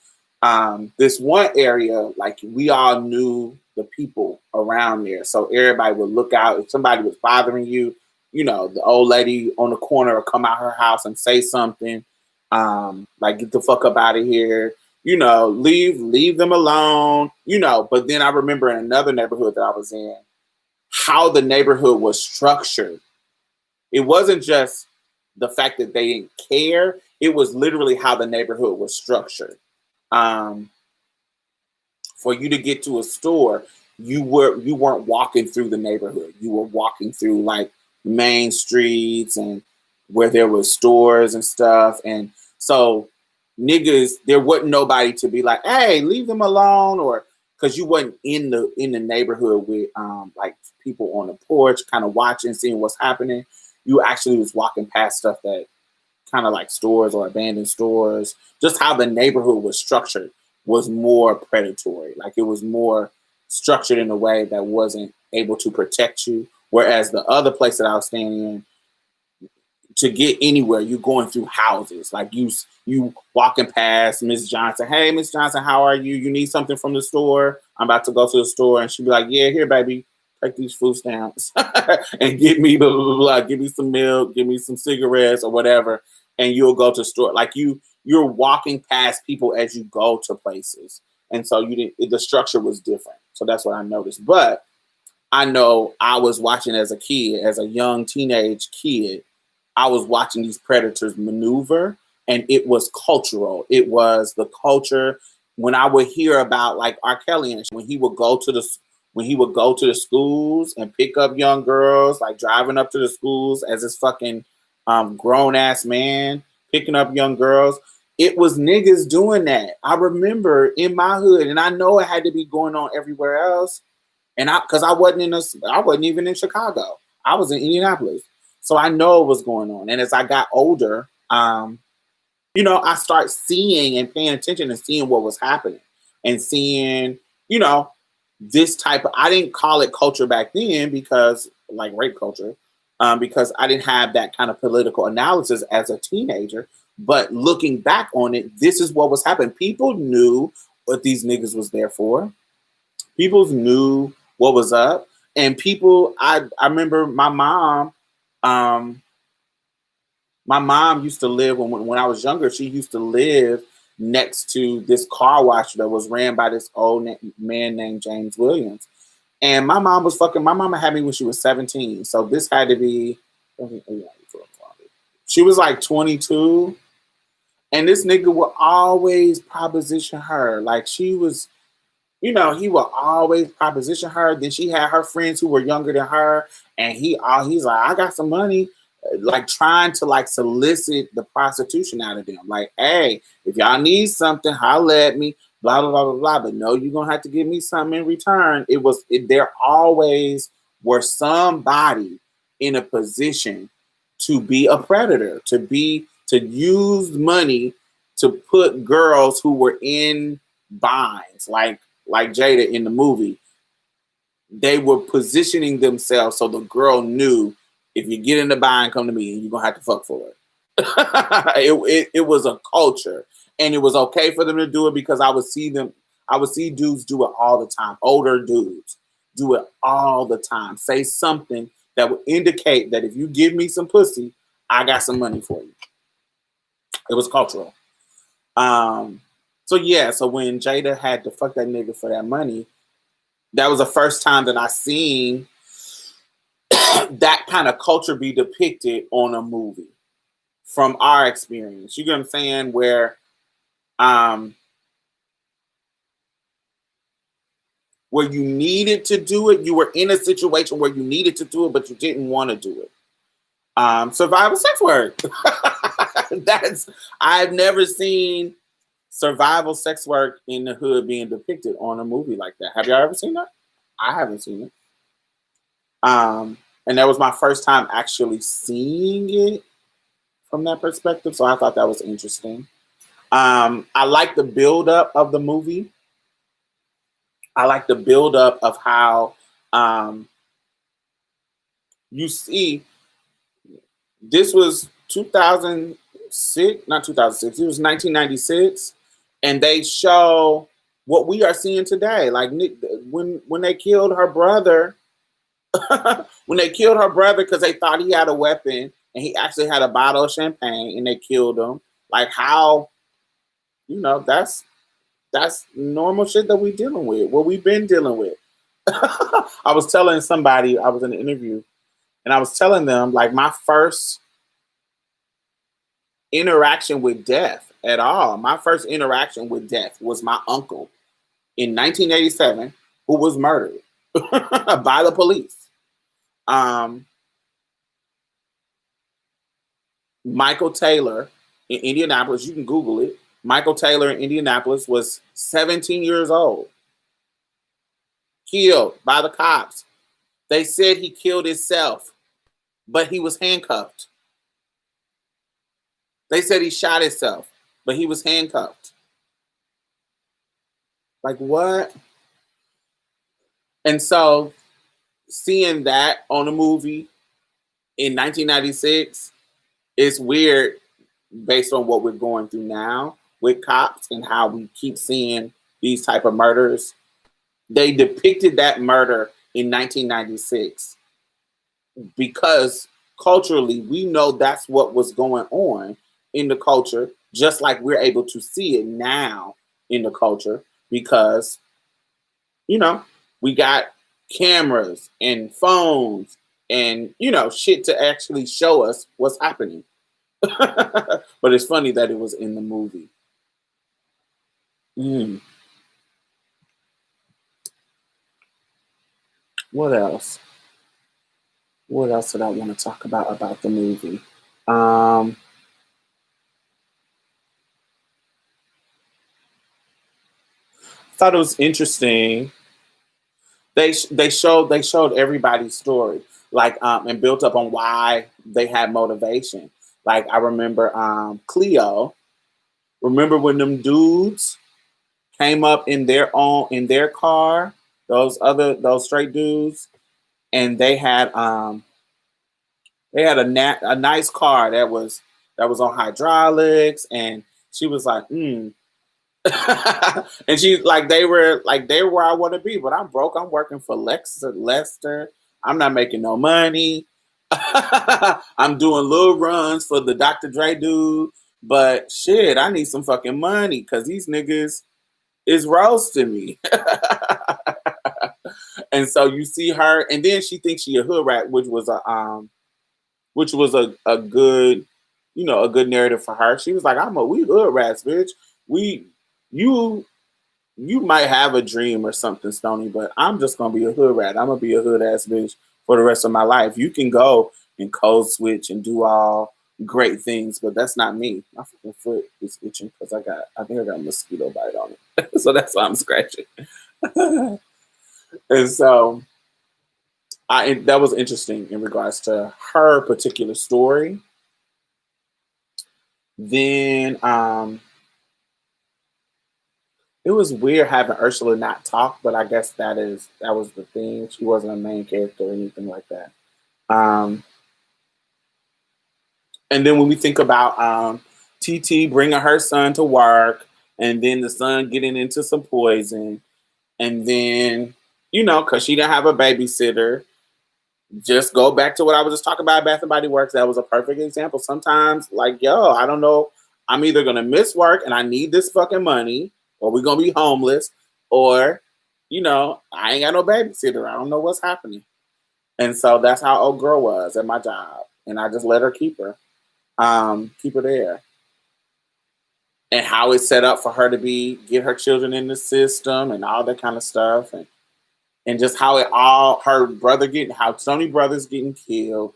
this one area, like we all knew the people around there. So everybody would look out. If somebody was bothering you, the old lady on the corner would come out her house and say something, like get the fuck up out of here, leave them alone, But then I remember in another neighborhood that I was in, how the neighborhood was structured. It wasn't just the fact that they didn't care. It was literally how the neighborhood was structured. For you to get to a store, you weren't walking through the neighborhood. You were walking through like main streets and where there was stores and stuff. And so niggas, there wasn't nobody to be like, hey, leave them alone, or because you wasn't in the neighborhood with like people on the porch kind of watching, seeing what's happening. You actually was walking past stuff that kind of like stores or abandoned stores. Just how the neighborhood was structured was more predatory. Like it was more structured in a way that wasn't able to protect you Whereas the other place that I was staying in, to get anywhere, you're going through houses. Like you walking past Miss Johnson. Hey, Miss Johnson, how are you? You need something from the store? I'm about to go to the store, and she'd be like, "Yeah, here, baby, take these food stamps and give me blah, blah, blah, blah. Give me some milk, give me some cigarettes or whatever." And you'll go to the store. Like you're walking past people as you go to places, and so you didn't. The structure was different. So that's what I noticed. But I know I was watching as a kid, as a young teenage kid. I was watching these predators maneuver, and it was cultural. It was the culture. When I would hear about like R. Kelly and when he would go to the schools and pick up young girls, like driving up to the schools as this fucking grown ass man picking up young girls. It was niggas doing that. I remember in my hood, and I know it had to be going on everywhere else. And because I wasn't even in Chicago. I was in Indianapolis. So I know it was going on. And as I got older, I start seeing and paying attention and seeing what was happening and seeing, this type of, I didn't call it culture back then because like rape culture, because I didn't have that kind of political analysis as a teenager. But looking back on it, this is what was happening. People knew what these niggas was there for. People knew what was up. And I remember my mom used to live when I was younger. She used to live next to this car wash that was ran by this old man named James Williams. And my mama had me when she was 17. So this had to be, she was like 22. And this nigga would always proposition her. Like she was, he would always proposition her. Then she had her friends who were younger than her. And he's like, I got some money. Like trying to like solicit the prostitution out of them. Like, hey, if y'all need something, holla at me, blah, blah, blah, blah, blah. But no, you're going to have to give me something in return. There always were somebody in a position to be a predator, to use money to put girls who were in binds, like Jada in the movie. They were positioning themselves so the girl knew, if you get in the bind, come to me, and you're gonna have to fuck for it. It was a culture, and it was okay for them to do it because I would see dudes do it all the time. Older dudes do it all the time. Say something that would indicate that if you give me some pussy, I got some money for you. It was cultural. So when Jada had to fuck that nigga for that money, that was the first time that I seen that kind of culture be depicted on a movie from our experience. You get what I'm saying? Where you needed to do it, you were in a situation where you needed to do it, but you didn't want to do it. Survival sex work. I've never seen survival sex work in the hood being depicted on a movie like that. Have y'all ever seen that? I haven't seen it. And that was my first time actually seeing it from that perspective. So I thought that was interesting. I like the buildup of the movie. I like the buildup of how you see this was 2006, not 2006, it was 1996. And they show what we are seeing today. Like when they killed her brother, because they thought he had a weapon and he actually had a bottle of champagne and they killed him. Like how, that's normal shit that we're dealing with, what we've been dealing with. I was telling somebody, I was in an interview, and I was telling them like my first interaction with death at all. My first interaction with death was my uncle in 1987 who was murdered by the police. Michael Taylor in Indianapolis, you can Google it. Michael Taylor in Indianapolis was 17 years old. Killed by the cops. They said he killed himself, but he was handcuffed. They said he shot himself, but he was handcuffed. Like what? And so seeing that on a movie in 1996 is weird based on what we're going through now with cops and how we keep seeing these type of murders. They depicted that murder in 1996 because culturally we know that's what was going on in the culture, just like we're able to see it now in the culture because you know we got cameras and phones and shit to actually show us what's happening. But it's funny that it was in the movie. Mm, what else? What else did I want to talk about the movie? Um, thought it was interesting. They showed everybody's story, like and built up on why they had motivation. Like I remember Cleo. Remember when them dudes came up in their car, those straight dudes, and they had a nice car that was on hydraulics, and she was like, and she they were where I want to be, but I'm broke. I'm working for Lester. I'm not making no money. I'm doing little runs for the Dr. Dre dude, but shit, I need some fucking money because these niggas is roasting me. And so you see her, and then she thinks she a hood rat, which was a good, a good narrative for her. She was like, we hood rats, bitch. We you you might have a dream or something, Stony, but I'm just gonna be a hood rat. I'm gonna be a hood ass bitch for the rest of my life. You can go and code switch and do all great things, but that's not me. My fucking foot is itching because I think I got a mosquito bite on it. So that's why I'm scratching. And so that was interesting in regards to her particular story. Then it was weird having Ursula not talk, but I guess that was the thing. She wasn't a main character or anything like that. Um, and then when we think about TT bringing her son to work, and then the son getting into some poison, and then because she didn't have a babysitter, just go back to what I was just talking about, Bath and Body Works. That was a perfect example. Sometimes, like, yo, I don't know. I'm either gonna miss work and I need this fucking money, or we're gonna be homeless, or I ain't got no babysitter. I don't know what's happening. And so that's how old girl was at my job. And I just let her keep her there. And how it's set up for her to get her children in the system and all that kind of stuff. And just how her brother how Tony brothers getting killed,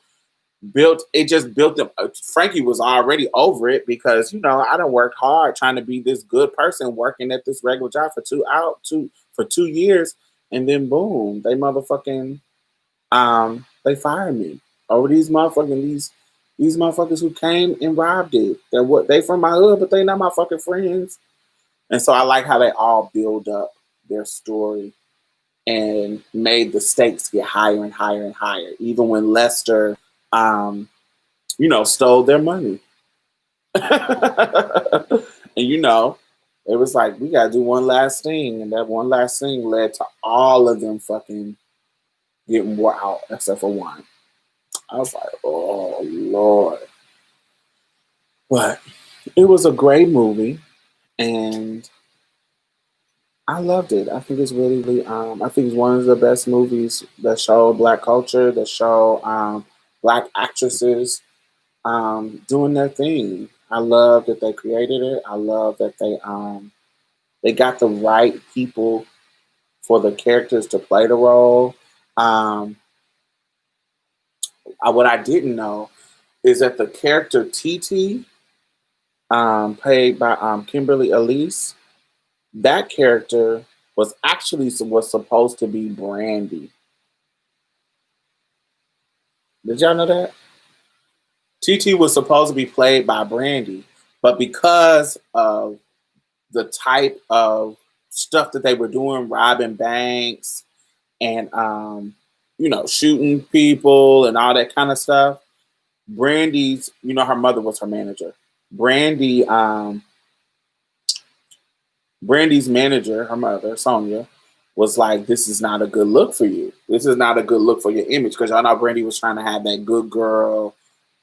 just built them. Frankie was already over it because I done worked hard trying to be this good person working at this regular job for 2 years, and then boom, they fired me over these motherfuckers who came and robbed it. They from my hood, but they not my fucking friends. And so I like how they all build up their story and made the stakes get higher and higher and higher, even when Lester um, stole their money. And it was like, we gotta do one last thing, and that one last thing led to all of them fucking getting wore out except for one. I was like, oh Lord. But it was a great movie, and I loved it. I think it's really I think it's one of the best movies that show black culture, that show black actresses doing their thing. I love that they created it. I love that they got the right people for the characters to play the role. Um, what I didn't know is that the character TT, played by Kimberly Elise, that character was supposed to be Brandy. Did y'all know that? TT was supposed to be played by Brandy, but because of the type of stuff that they were doing, robbing banks and shooting people and all that kind of stuff. Brandy's, her mother was her manager. Brandy, Brandy's manager, her mother, Sonia, was like, "This is not a good look for you. This is not a good look for your image." Because y'all know Brandy was trying to have that good girl,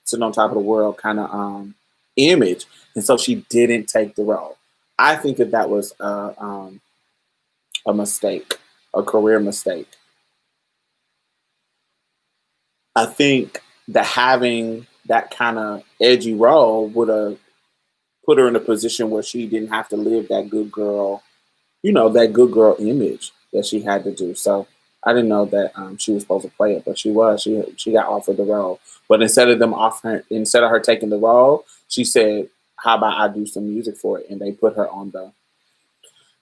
sitting on top of the world kind of image. And so she didn't take the role. I think that was a mistake, a career mistake. I think that having that kind of edgy role would have put her in a position where she didn't have to live that good girl, that good girl image that she had to do. So I didn't know that she was supposed to play it, but she was. She got offered the role, but instead of her taking the role, she said, "How about I do some music for it?" And they put her on the.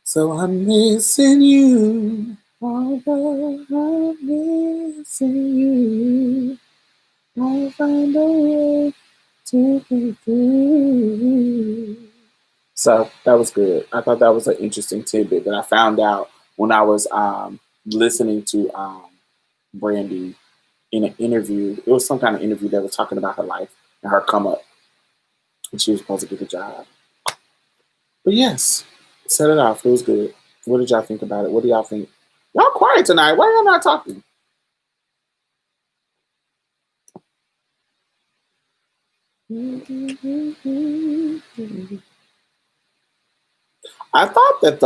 So I'm missing you, although I'm missing you. I'll find a way to get through. So that was good. I thought that was an interesting tidbit that I found out when I was listening to Brandy in an interview. It was some kind of interview that was talking about her life and her come up, and she was supposed to get the job. But yes, set it off. It was good. What did y'all think about it? What do y'all think? Y'all quiet tonight. Why y'all not talking? I thought that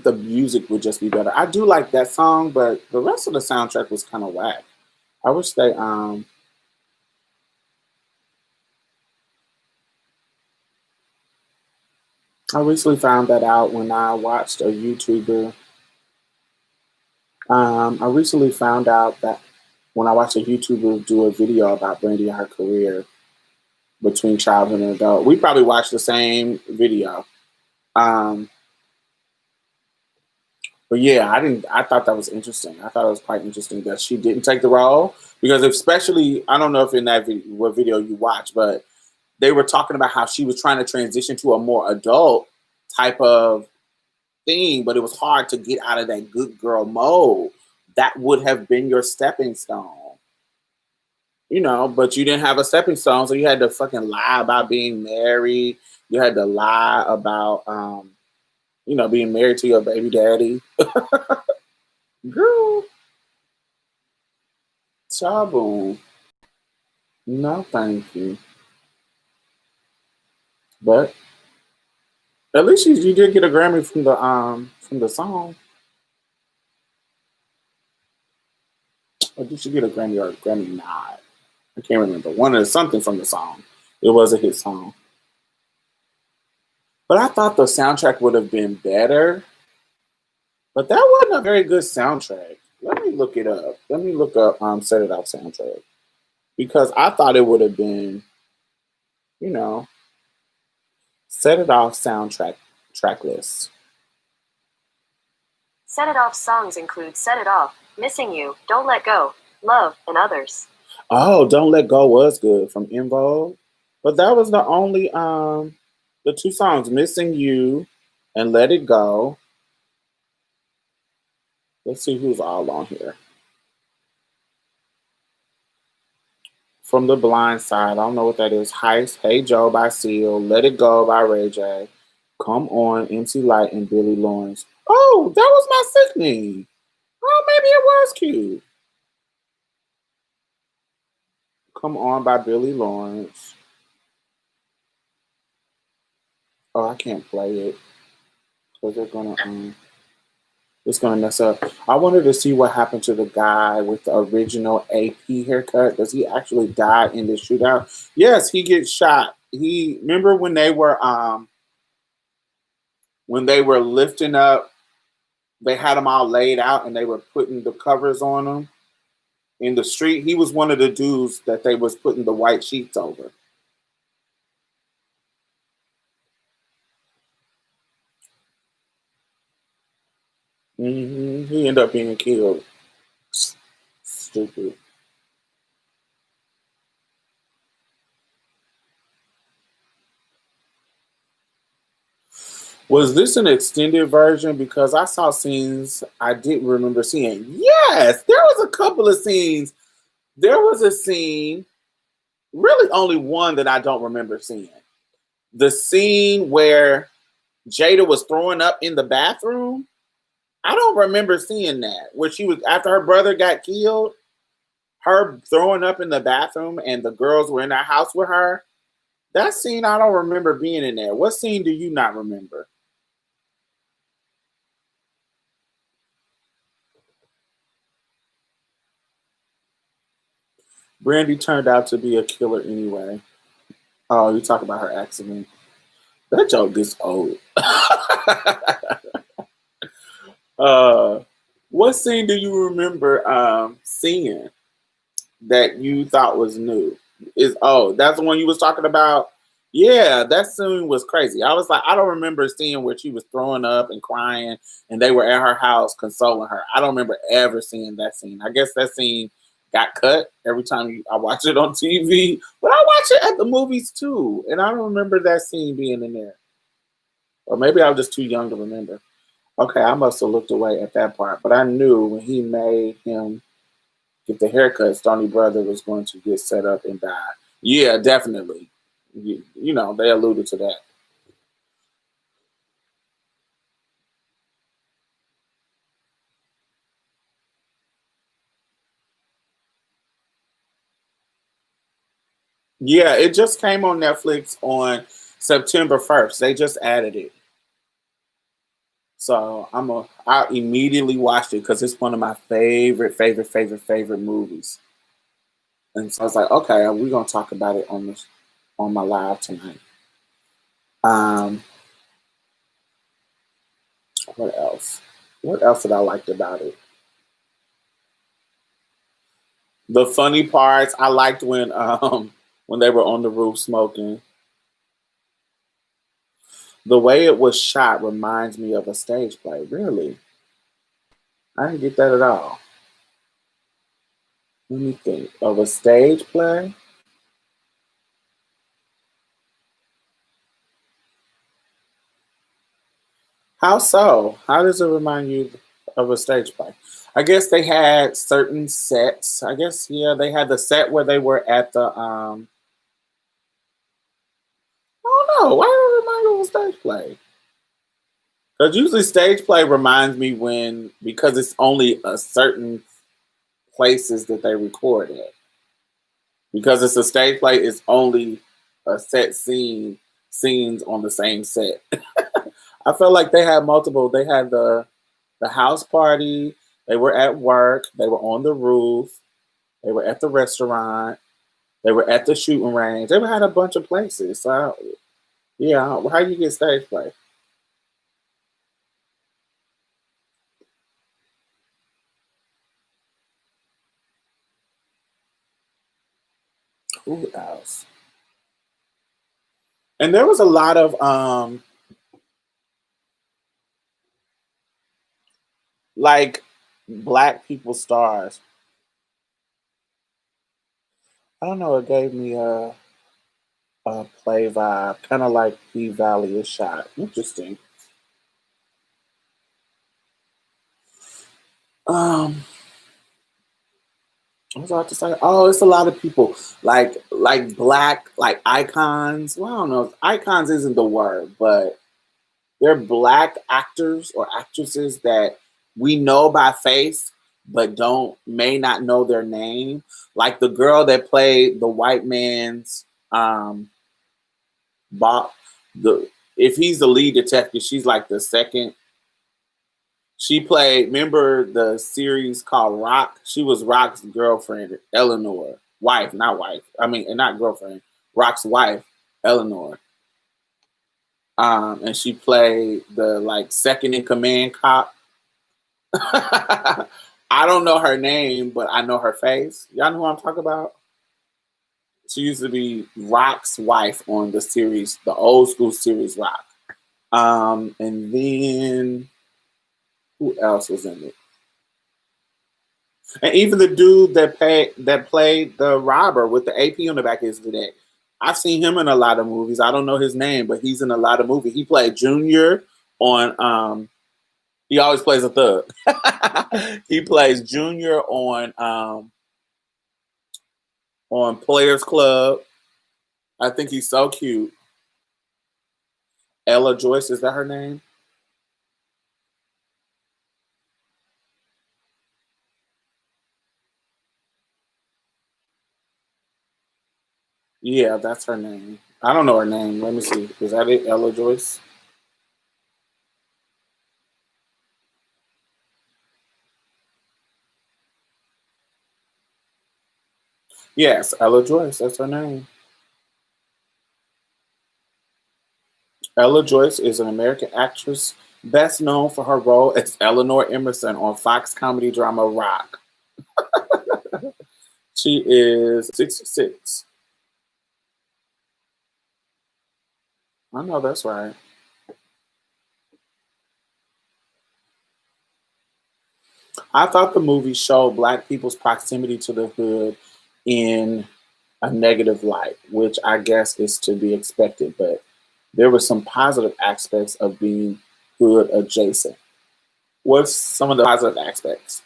the music would just be better. I do like that song, but the rest of the soundtrack was kind of whack. I wish they I recently found that out when I watched a YouTuber. I recently found out that when I watched a YouTuber do a video about Brandy and her career between childhood and adult. We probably watched the same video. Um, but yeah, I didn't. I thought that was interesting. I thought it was quite interesting that she didn't take the role because, especially, I don't know if in that what video you watched, but they were talking about how she was trying to transition to a more adult type of thing, but it was hard to get out of that good girl mode. That would have been your stepping stone, but you didn't have a stepping stone, so you had to fucking lie about being married. You had to lie about, being married to your baby daddy. Girl, chaboom. No, thank you. But at least you did get a Grammy from the song. Or did you get a Grammy or a Grammy nod? I can't remember. One of something from the song. It was a hit song. But I thought the soundtrack would have been better. But that wasn't a very good soundtrack. Let me look it up. Let me look up Set It Off soundtrack. Because I thought it would have been, you know, Set It Off soundtrack track list. Set It Off songs include Set It Off, Missing You, Don't Let Go, Love, and others. Oh, Don't Let Go was good from In Vogue. But that was the only the two songs, Missing You and Let It Go. Let's see who's all on here. From the Blind Side, I don't know what that is. Heist, Hey Joe by Seal, Let It Go by Ray J, Come On, MC Light, and Billy Lawrence. Oh, that was my sickening. Oh, maybe it was cute. Come On by Billy Lawrence. Oh, I can't play it because it's gonna mess up. I wanted to see what happened to the guy with the original AP haircut. Does he actually die in the shootout? Yes, he gets shot. He remember when they were lifting up, they had them all laid out and they were putting the covers on them in the street. He was one of the dudes that they was putting the white sheets over. He ended up being killed. Stupid. Was this an extended version? Because I saw scenes I didn't remember seeing. Yes, there was a couple of scenes. There was a scene, really only one that I don't remember seeing. The scene where Jada was throwing up in the bathroom. I don't remember seeing that. Where she was after her brother got killed, her throwing up in the bathroom and the girls were in that house with her. That scene I don't remember being in there. What scene do you not remember? Brandy turned out to be a killer anyway. Oh, you talk about her accident. That joke gets old. uh, what scene do you remember seeing that you thought was new? Is that's the one you was talking about? Yeah, that scene was crazy. I was like, I don't remember seeing where she was throwing up and crying, and they were at her house consoling her. I don't remember ever seeing that scene. I guess that scene got cut every time I watch it on TV, but I watch it at the movies too, and I don't remember that scene being in there. Or maybe I was just too young to remember. Okay, I must have looked away at that part, but I knew when he made him get the haircut, Stony Brother was going to get set up and die. Yeah, definitely. They alluded to that. Yeah, it just came on Netflix on September 1st. They just added it. So I immediately watched it because it's one of my favorite movies. And so I was like, okay, we're gonna talk about it on my live tonight. Um, what else? What else did I liked about it? The funny parts I liked when they were on the roof smoking. The way it was shot reminds me of a stage play. Really, I didn't get that at all. Let me think of a stage play. How so? How does it remind you of a stage play? I guess they had certain sets. I guess yeah, they had the set where they were at the I don't know. Why does it remind you of a stage play? Because usually stage play reminds me when because it's only a certain places that they record at. Because it's a stage play, it's only a set scenes on the same set. I felt like they had multiple. They had the house party. They were at work. They were on the roof. They were at the restaurant. They were at the shooting range. They had a bunch of places. So yeah, how you get stage play? Who else? And there was a lot of like black people stars. I don't know. It gave me a play vibe, kind of like P Valley is shot. Interesting. Um, I was about to say, oh, it's a lot of people like black like icons. Well, I don't know. Icons isn't the word, but they're black actors or actresses that we know by face, but don't may not know their name. Like the girl that played the white man's Bob. The if he's the lead detective, she's like the second. She played. Remember the series called Rock? She was Rock's girlfriend, Eleanor. Wife, not wife. I mean, and not girlfriend. Rock's wife, Eleanor. And she played the like second in command cop. I don't know her name, but I know her face. Y'all know who I'm talking about? She used to be Rock's wife on the series, the old school series Rock. And then who else was in it? And even the dude that played the robber with the AP on the back of his neck. I've seen him in a lot of movies. I don't know his name, but he's in a lot of movies. He played Junior on. He always plays a thug. He plays Junior on Players Club. I think he's so cute. Ella Joyce, is that her name? Yeah, that's her name. I don't know her name. Let me see. Is that it? Ella Joyce? Yes, Ella Joyce. That's her name. Ella Joyce is an American actress best known for her role as Eleanor Emerson on Fox comedy drama Rock. She is 66. I know that's right. I thought the movie showed Black people's proximity to the hood in a negative light, which I guess is to be expected, but there were some positive aspects of being hood adjacent. What's some of the positive aspects?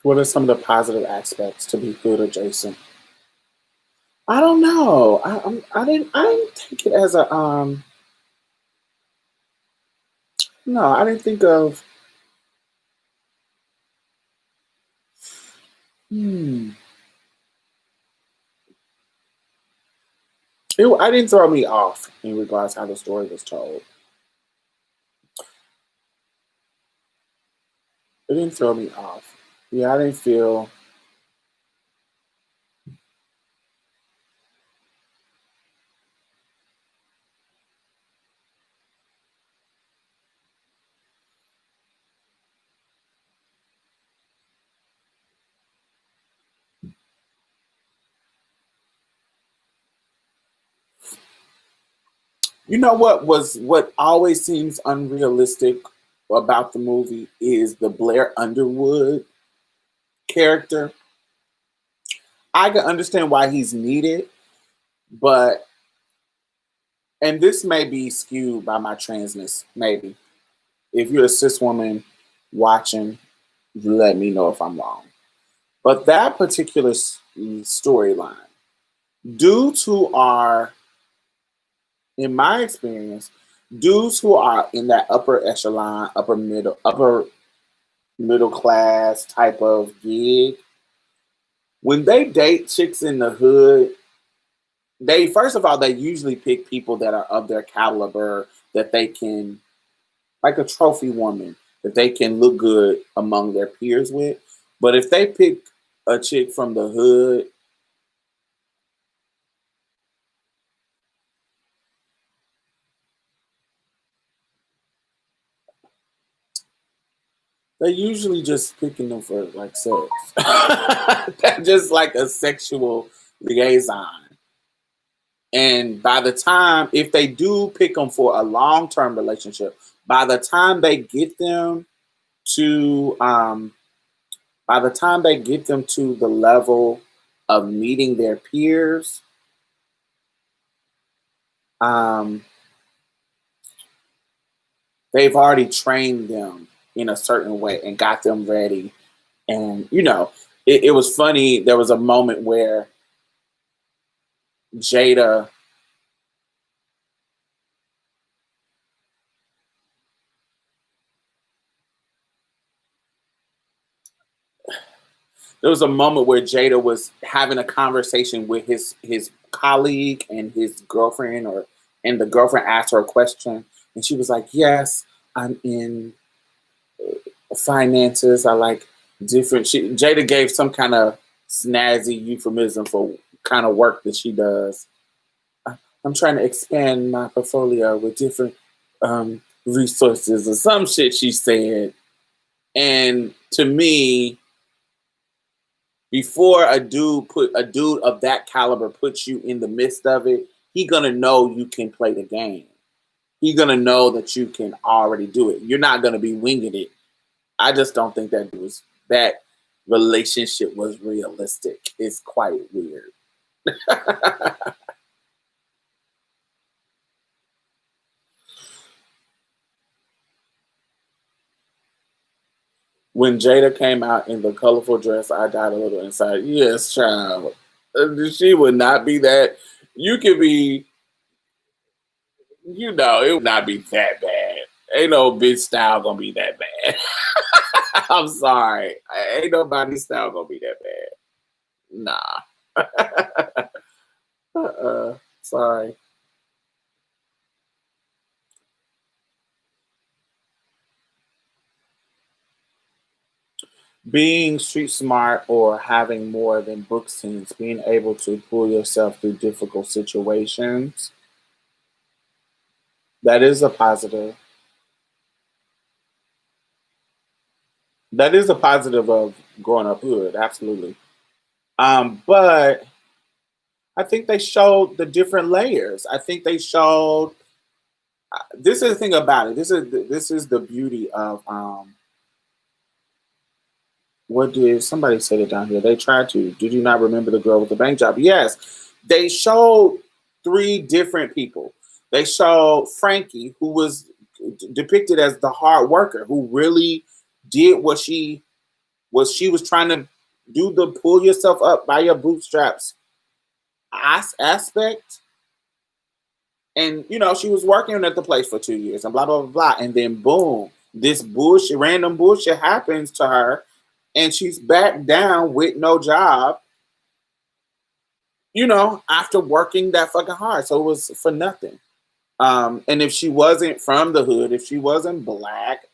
What are some of the positive aspects to be hood adjacent? I don't know. I didn't take it as a no. I didn't think of hmm. I didn't throw me off in regards to how the story was told. It didn't throw me off. Yeah, I didn't feel. You know what always seems unrealistic about the movie is the Blair Underwood character. I can understand why he's needed, but and this may be skewed by my transness, maybe. If you're a cis woman watching, let me know if I'm wrong. But that particular storyline, dudes who are, in my experience, dudes who are in that upper echelon, upper middle class type of gig, when they date chicks in the hood, they first of all they usually pick people that are of their caliber that they can, like a trophy woman, that they can look good among their peers with. But if they pick a chick from the hood, they're usually just picking them for like sex. They're just like a sexual liaison. And by the time, if they do pick them for a long term relationship, by the time they get them to, by the time they get them to the level of meeting their peers, um, they've already trained them in a certain way and got them ready. And it was funny. There was a moment where Jada, there was a moment where Jada was having a conversation with his colleague and his girlfriend, and the girlfriend asked her a question, and she was like, "Yes, I'm in finances. I like different." Jada gave some kind of snazzy euphemism for kind of work that she does. I'm trying to expand my portfolio with different resources or some shit she said. And to me, before a dude of that caliber puts you in the midst of it, he gonna know you can play the game. He gonna know that you can already do it. You're not gonna be winging it. I just don't think that relationship was realistic. It's quite weird. When Jada came out in the colorful dress, I died a little inside. Yes, child. She would not be that. You could be, it would not be that bad. Ain't no bitch style gonna be that bad. I'm sorry. Ain't nobody's style gonna be that bad. Nah. Sorry. Being street smart or having more than book sense, being able to pull yourself through difficult situations, that is a positive. That is a positive of growing up hood, absolutely. But I think they showed the different layers. I think they showed. This is the thing about it. This is the beauty of what did somebody said it down here? They tried to. Did you not remember the girl with the bank job? Yes, they showed three different people. They showed Frankie, who was depicted as the hard worker, who really did what she was trying to do, the pull yourself up by your bootstraps aspect. And she was working at the place for 2 years and blah blah blah blah. And then boom, this bullshit, random bullshit happens to her, and she's back down with no job. After working that fucking hard, so it was for nothing. And if she wasn't from the hood, if she wasn't black,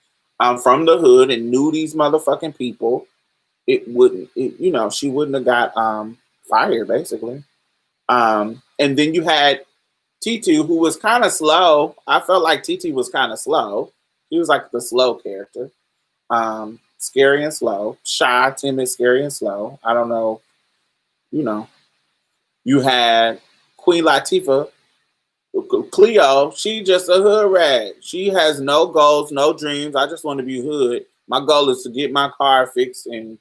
from the hood and knew these motherfucking people, it wouldn't. She wouldn't have got fired basically. And then you had T2, who was kind of slow. I felt like TT was kind of slow. He was like the slow character. Scary and slow. Shy, timid, scary and slow. I don't know. You know. You had Queen Latifah, Cleo. She just a hood rat. She has no goals, no dreams. I just want to be hood. My goal is to get my car fixed and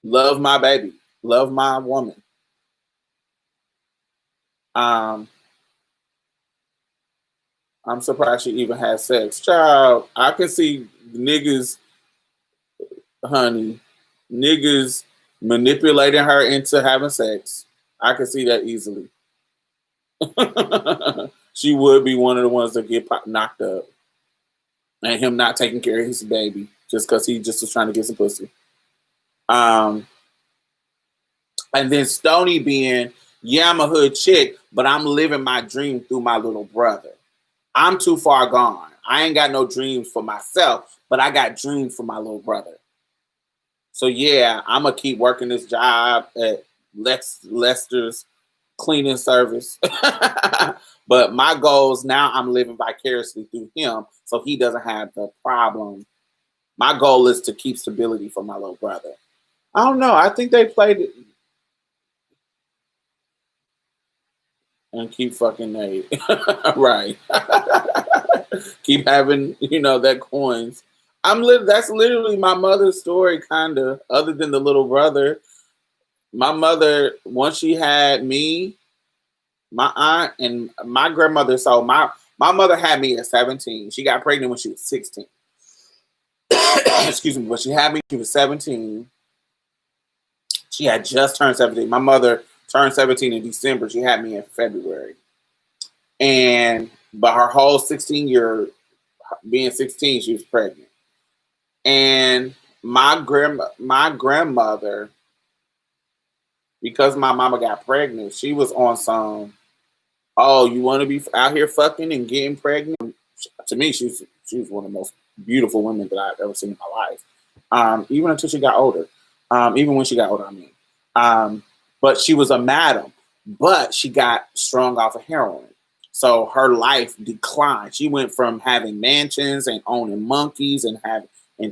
love my baby, love my woman. Um, I'm surprised she even had sex. Child, I can see niggas, honey, niggas manipulating her into having sex. I can see that easily. She would be one of the ones that get knocked up, and him not taking care of his baby just because he just was trying to get some pussy. Um, and then Stony being, yeah, I'm a hood chick, but I'm living my dream through my little brother. I'm too far gone. I ain't got no dreams for myself, but I got dreams for my little brother. So yeah, I'm gonna keep working this job at Lester's cleaning service. But my goals now, I'm living vicariously through him, so he doesn't have the problem. My goal is to keep stability for my little brother. I don't know. I think they played it and keep fucking Nate. Right. Keep having, that coins. That's literally my mother's story, kinda, other than the little brother. My mother, once she had me, my aunt and my grandmother, so my mother had me at 17. She got pregnant when she was 16. Excuse me, but she had me when she was 17. She had just turned 17. My mother turned 17 in December. She had me in February. And but her whole 16-year being 16, she was pregnant. And my grandmother, because my mama got pregnant, she was on some, oh, you want to be out here fucking and getting pregnant? To me, she was one of the most beautiful women that I've ever seen in my life. Even until she got older. Even when she got older, I mean. But she was a madam, but she got strung off of heroin. So her life declined. She went from having mansions and owning monkeys and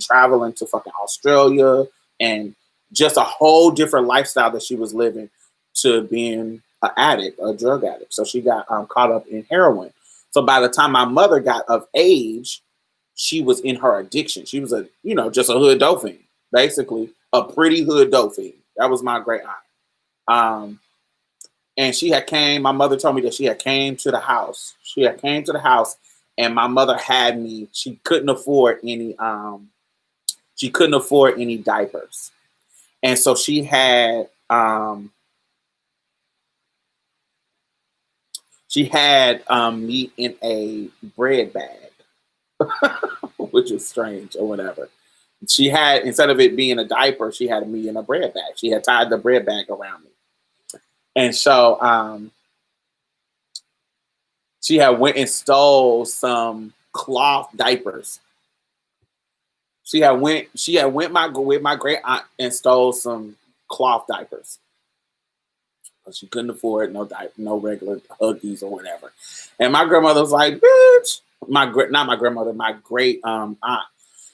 traveling to fucking Australia and just a whole different lifestyle that she was living to being an addict, a drug addict. So she got caught up in heroin. So by the time my mother got of age, she was in her addiction. She was just a hood dolphin, basically a pretty hood dolphin. That was my great aunt. Um, and she had came. My mother told me that she had came to the house. She had came to the house, and my mother had me. She couldn't afford any She couldn't afford any diapers. And so she had meat in a bread bag, which is strange or whatever. She had, instead of it being a diaper, she had meat in a bread bag. She had tied the bread bag around me. And so she had went and stole some cloth diapers. She had went with my great aunt and stole some cloth diapers. She couldn't afford no regular Huggies or whatever. And my grandmother was like, "Bitch," not my grandmother, my great aunt.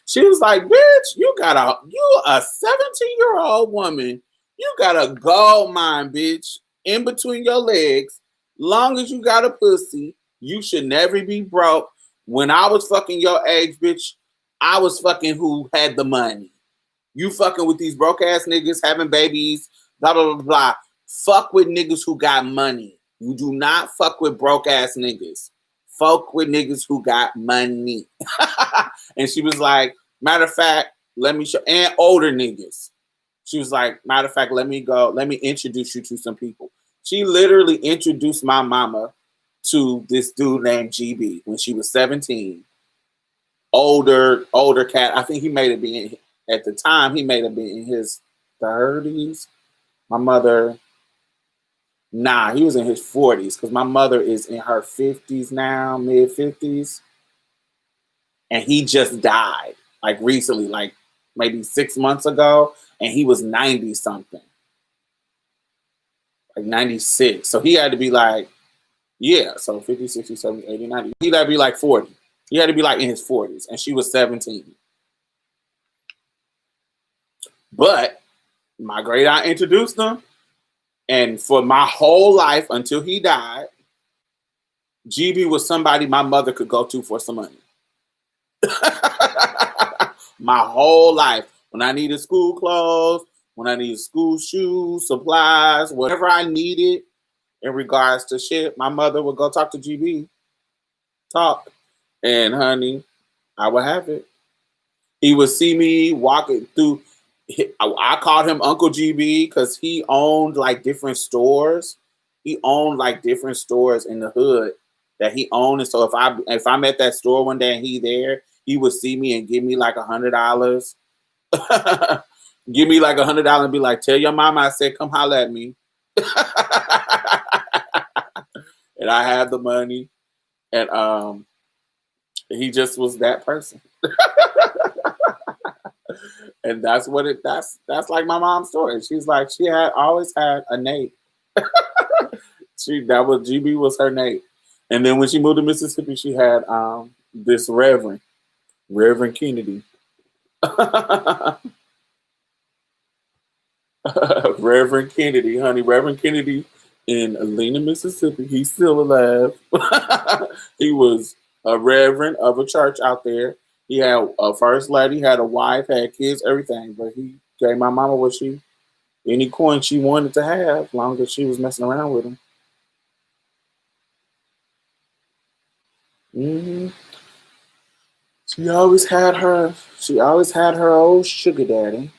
She was like, "Bitch, you a 17-year-old woman. You got a gold mine, bitch, in between your legs. Long as you got a pussy, you should never be broke. When I was fucking your age, bitch, I was fucking who had the money. You fucking with these broke ass niggas having babies, blah, blah, blah, blah. Fuck with niggas who got money. You do not fuck with broke ass niggas. Fuck with niggas who got money." And she was like, "Matter of fact, let me show," and older niggas. She was like, "Matter of fact, let me introduce you to some people." She literally introduced my mama to this dude named GB when she was 17. Older cat. I think he made it be at the time, he made it be in his 30s. My mother, nah, he was in his 40s because my mother is in her 50s now, mid 50s. And he just died like recently, like maybe 6 months ago. And he was 90 something, like 96. So he had to be like, yeah, so 50, 60, 70, 80, 90. He had to be like 40. He had to be like in his 40s. And she was 17. But my great aunt introduced them. And for my whole life until he died, GB was somebody my mother could go to for some money. My whole life. When I needed school clothes, when I needed school shoes, supplies, whatever I needed in regards to shit, my mother would go talk to GB. Talk. And honey, I would have it. He would see me walking through. I called him Uncle GB because he owned like different stores. He owned like different stores in the hood that he owned. And so if I'm at that store one day and he there, he would see me and give me like $100. Give me like $100 and be like, "Tell your mama I said come holler at me." And I had the money. And he just was that person. And that's like my mom's story. She's like, she had always had a Nate. GB was her Nate. And then when she moved to Mississippi, she had this Reverend Kennedy. Reverend Kennedy, honey. Reverend Kennedy in Alena, Mississippi. He's still alive. He was a reverend of a church out there. He had a first lady, had a wife, had kids, everything. But he gave my mama any coin she wanted to have, as long as she was messing around with him. Mm-hmm. She always had her old sugar daddy.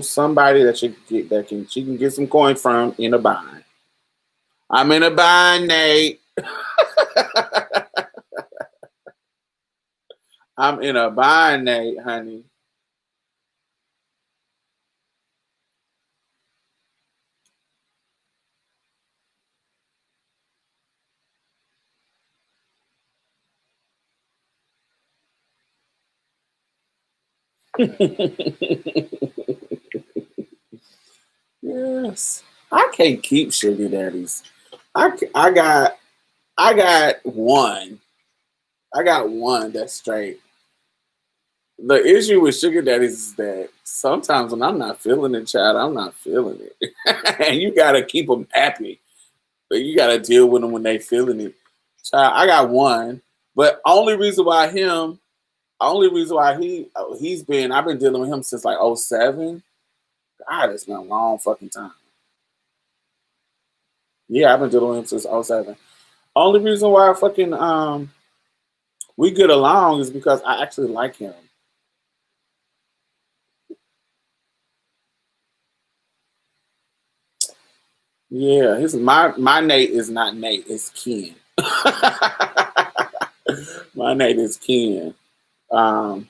Somebody that she can get some coin from in a bind. I'm in a bind, Nate. I'm in a bind, Nate, honey. Yes, I can't keep sugar daddies. I got one. I got one that's straight. The issue with sugar daddies is that sometimes when I'm not feeling it, child, I'm not feeling it. And you gotta keep them happy. But you gotta deal with them when they feeling it. Child, I got one. But only reason why I've been dealing with him since like '07. God, it's been a long fucking time. Yeah, I've been dealing with him since '07. Only reason why we get along is because I actually like him. Yeah, his my Nate is not Nate, it's Ken. My Nate is Ken. Um,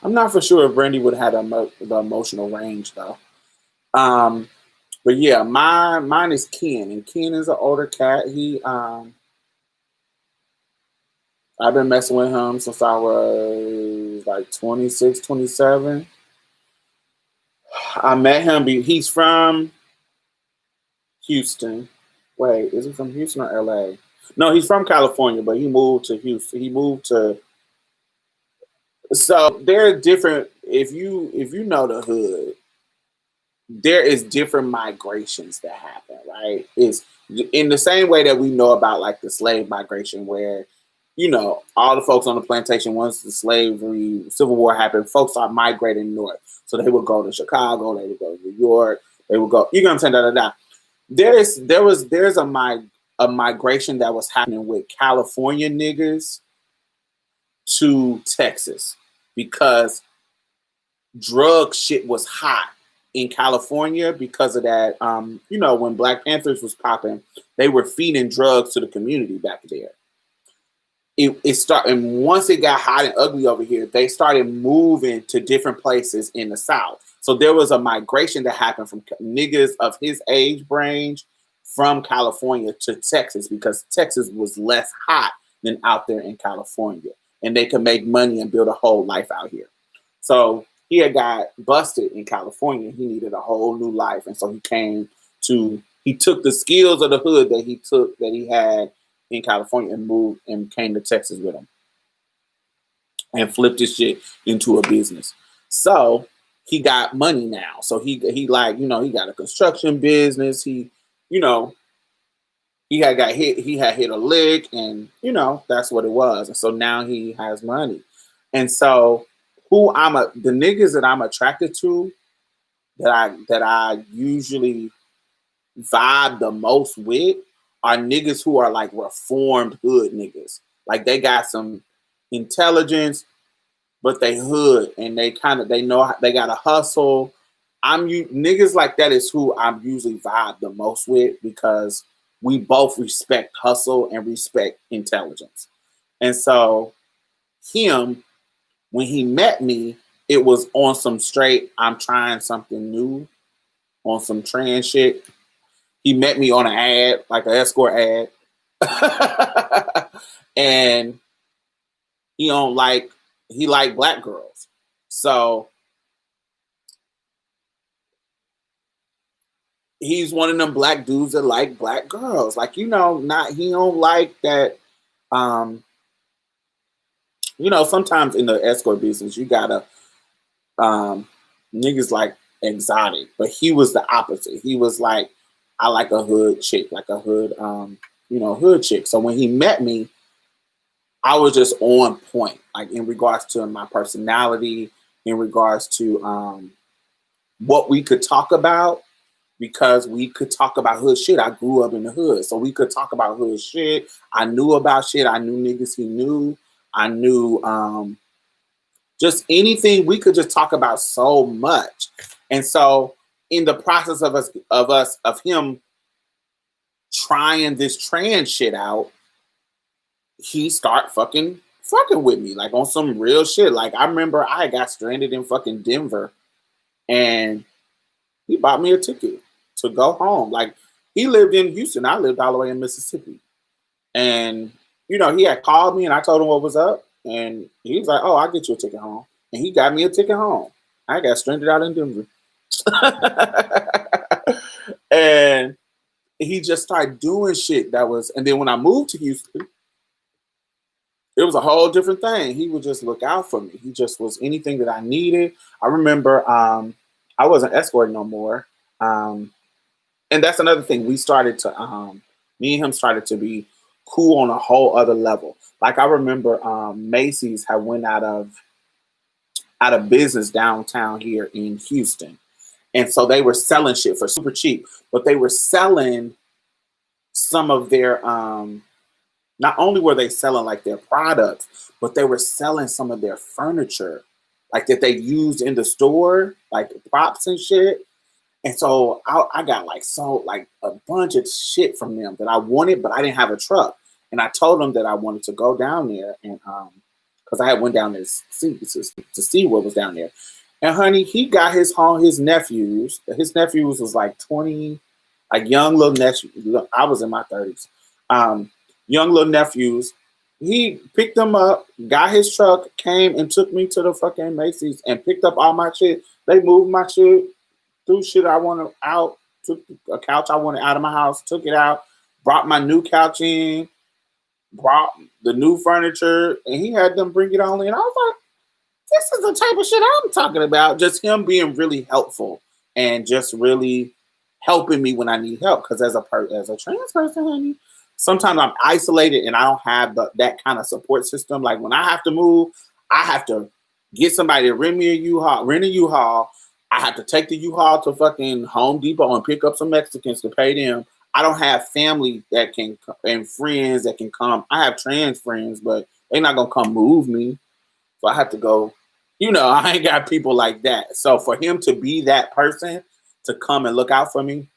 I'm not for sure if Brandy would have the emotional range though. Um, but yeah, mine is Ken, and Ken is an older cat. I've been messing with him since I was like 26, 27. I met him. He's from Houston. Wait, is he from Houston or LA? No, he's from California, but he moved to Houston. He moved to. So there are different. If you know the hood, there is different migrations that happen, right? Is in the same way that we know about like the slave migration, where all the folks on the plantation once the slavery civil war happened, folks are migrating north. So they would go to Chicago, they would go to New York, they would go. You know what I'm saying? Da, da, da. There's a migration that was happening with California niggas to Texas because drug shit was hot in California because of that. When Black Panthers was popping, they were feeding drugs to the community back there. It started, and once it got hot and ugly over here, they started moving to different places in the South. So there was a migration that happened from niggas of his age range from California to Texas because Texas was less hot than out there in California, and they could make money and build a whole life out here. So he had got busted in California. He needed a whole new life, and so he took the skills of the hood that he had in California and moved and came to Texas with him and flipped his shit into a business. So he got money now. So he like, he got a construction business. You know, he had hit a lick, and that's what it was. And so now he has money. And so the niggas that I'm attracted to, that I usually vibe the most with, are niggas who are like reformed hood niggas. Like they got some intelligence, but they hood, and they know they got to hustle. Niggas like that is who I'm usually vibe the most with because we both respect hustle and respect intelligence. And so him, when he met me, it was on some straight, I'm trying something new, on some trans shit. He met me on an ad, like an escort ad. And he don't like he like black girls. So he's one of them black dudes that like black girls. Like, not he don't like that. Um, sometimes in the escort business you gotta um niggas like exotic, but he was the opposite. He was like, I like a hood chick, like a hood hood chick. So when he met me, I was just on point, like in regards to my personality, in regards to what we could talk about, because we could talk about hood shit. I grew up in the hood, so we could talk about hood shit. I knew about shit. I knew niggas he knew. I knew just anything. We could just talk about so much. And so in the process of him trying this trans shit out, he start fucking with me, like on some real shit. Like I remember I got stranded in fucking Denver, and he bought me a ticket to go home. Like he lived in Houston, I lived all the way in Mississippi, and he had called me, and I told him what was up, and he was like, "Oh, I'll get you a ticket home," and he got me a ticket home. I got stranded out in Denver, and he just started doing shit and then when I moved to Houston, it was a whole different thing. He would just look out for me. He just was anything that I needed. I remember I wasn't escorting no more. Um, and that's another thing. Me and him started to be cool on a whole other level. Like I remember Macy's had went out of business downtown here in Houston. And so they were selling shit for super cheap, but they were selling some of their Not only were they selling like their products, but they were selling some of their furniture, like that they used in the store, like props and shit. And so I got like like a bunch of shit from them that I wanted, but I didn't have a truck. And I told them that I wanted to go down there and because I had went down there to see what was down there. And honey, he got his nephews. His nephews was like 20, like young little nephew. I was in my 30s. Um, Young little nephews. He picked them up, got his truck, came and took me to the fucking Macy's and picked up all my shit. They moved my shit, threw shit I wanted out, took a couch I wanted out of my house, took it out, brought my new couch in, brought the new furniture, and he had them bring it all in. I was like, this is the type of shit I'm talking about. Just him being really helpful and just really helping me when I need help. Because as a trans person, honey, sometimes I'm isolated and I don't have that kind of support system. Like when I have to move, I have to get somebody to rent a U-Haul. I have to take the U-Haul to fucking Home Depot and pick up some Mexicans to pay them. I don't have family that can and friends that can come. I have trans friends, but they're not gonna come move me. So I have to go. I ain't got people like that. So for him to be that person to come and look out for me,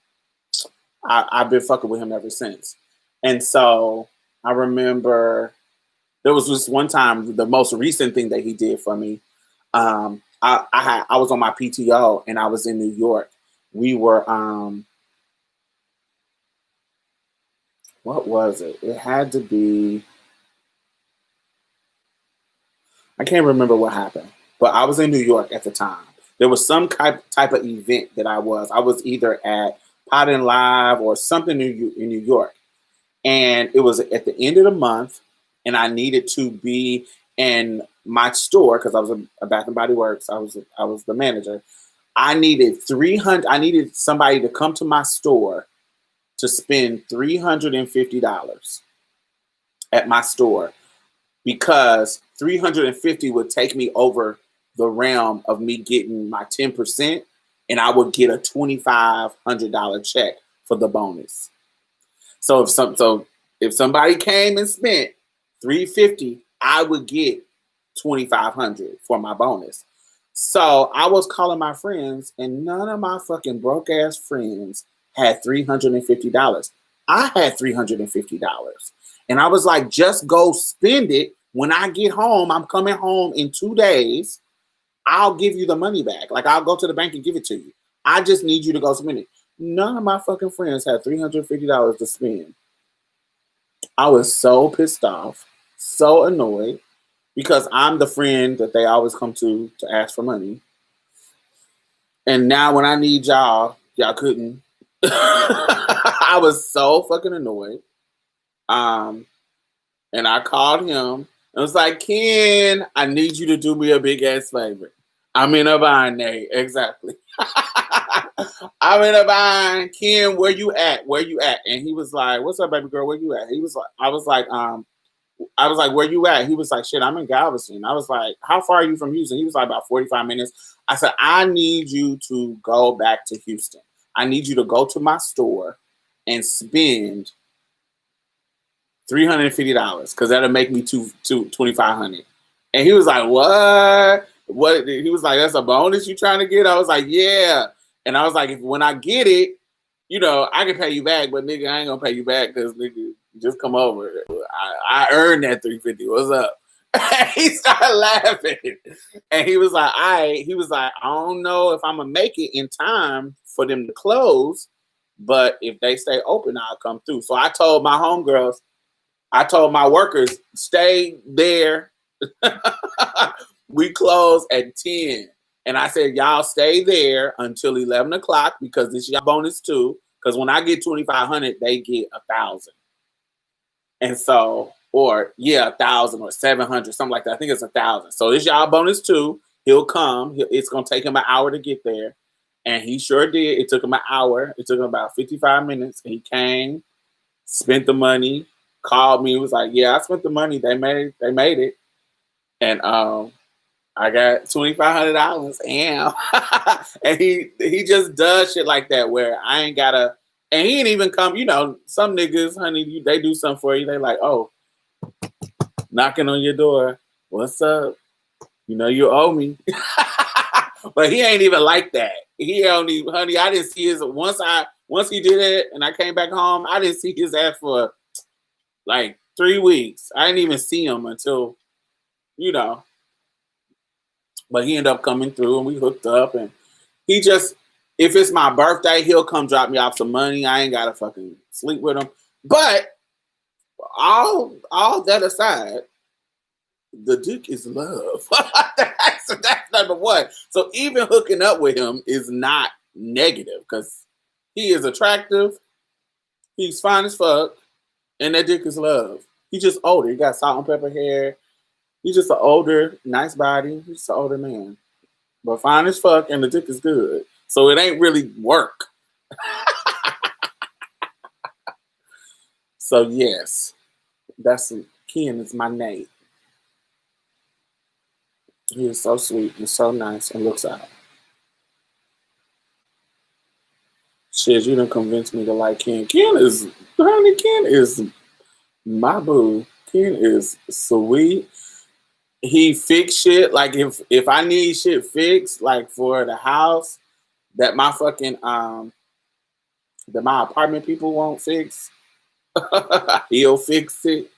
I've been fucking with him ever since. And so I remember there was this one time, the most recent thing that he did for me. I was on my PTO and I was in New York. We were what was it? It had to be, I can't remember what happened, but I was in New York at the time. There was some type of event that I was either at Pot and Live or something in New York. And it was at the end of the month, and I needed to be in my store because I was a Bath and Body Works. I was the manager. I needed somebody to come to my store to spend $350 at my store because $350 would take me over the realm of me getting my 10%, and I would get a $2,500 check for the bonus. So if somebody came and spent $350, I would get $2,500 for my bonus. So I was calling my friends, and none of my fucking broke ass friends had $350. I had $350, and I was like, just go spend it. When I get home, I'm coming home in 2 days. I'll give you the money back. Like I'll go to the bank and give it to you. I just need you to go spend it. None of my fucking friends had $350 to spend. I was so pissed off, so annoyed, because I'm the friend that they always come to ask for money. And now when I need y'all couldn't. I was so fucking annoyed. And I called him. I was like, Ken, I need you to do me a big ass favor. I'm in a bind, Nate. Exactly. I'm in a bind. Ken, where you at? Where you at? And he was like, what's up, baby girl? Where you at? He was like, I was like, where you at? He was like, shit, I'm in Galveston. I was like, how far are you from Houston? He was like, about 45 minutes. I said, I need you to go back to Houston. I need you to go to my store and spend $350 because that'll make me $2,500. And he was like, what? What? He was like, that's a bonus you trying to get? I was like, yeah. And I was like, when I get it, I can pay you back, but nigga, I ain't gonna pay you back because nigga, just come over. I earned that $350. What's up? He started laughing, and he was like, I don't know if I'm gonna make it in time for them to close, but if they stay open, I'll come through. So I told my homegirls, I told my workers, stay there. We close at 10. And I said, y'all stay there until 11 o'clock because this is your bonus too. Because when I get 2,500, they get 1,000. And so, 1,000 or 700, something like that. I think it's 1,000. So this y'all bonus too. He'll come. It's going to take him an hour to get there. And he sure did. It took him an hour. It took him about 55 minutes. And he came, spent the money, called me. He was like, yeah, I spent the money. They made it. And I got $2,500. Damn. And he just does shit like that where I ain't gotta, and he ain't even come, some niggas, honey, they do something for you. They like, oh, knocking on your door. What's up? You know you owe me. But he ain't even like that. He only, honey, I didn't see his once he did it and I came back home, I didn't see his ass for like 3 weeks. I didn't even see him until, you know, but he ended up coming through and we hooked up and he just, if it's my birthday, he'll come drop me off some money. I ain't gotta fucking sleep with him. But all that aside, the dick is love. That's number one. So even hooking up with him is not negative because he is attractive, he's fine as fuck, and that dick is love. He's just older. He got salt and pepper hair. He's just an older, nice body. He's just an older man. But fine as fuck, and the dick is good. So it ain't really work. So yes, that's Ken is my Nate. He is so sweet and so nice and looks out. Shit, you done convinced me to like Ken. Ken is my boo. Ken is sweet. He fix shit. Like if I need shit fixed, like for the house that my fucking that my apartment people won't fix, he'll fix it.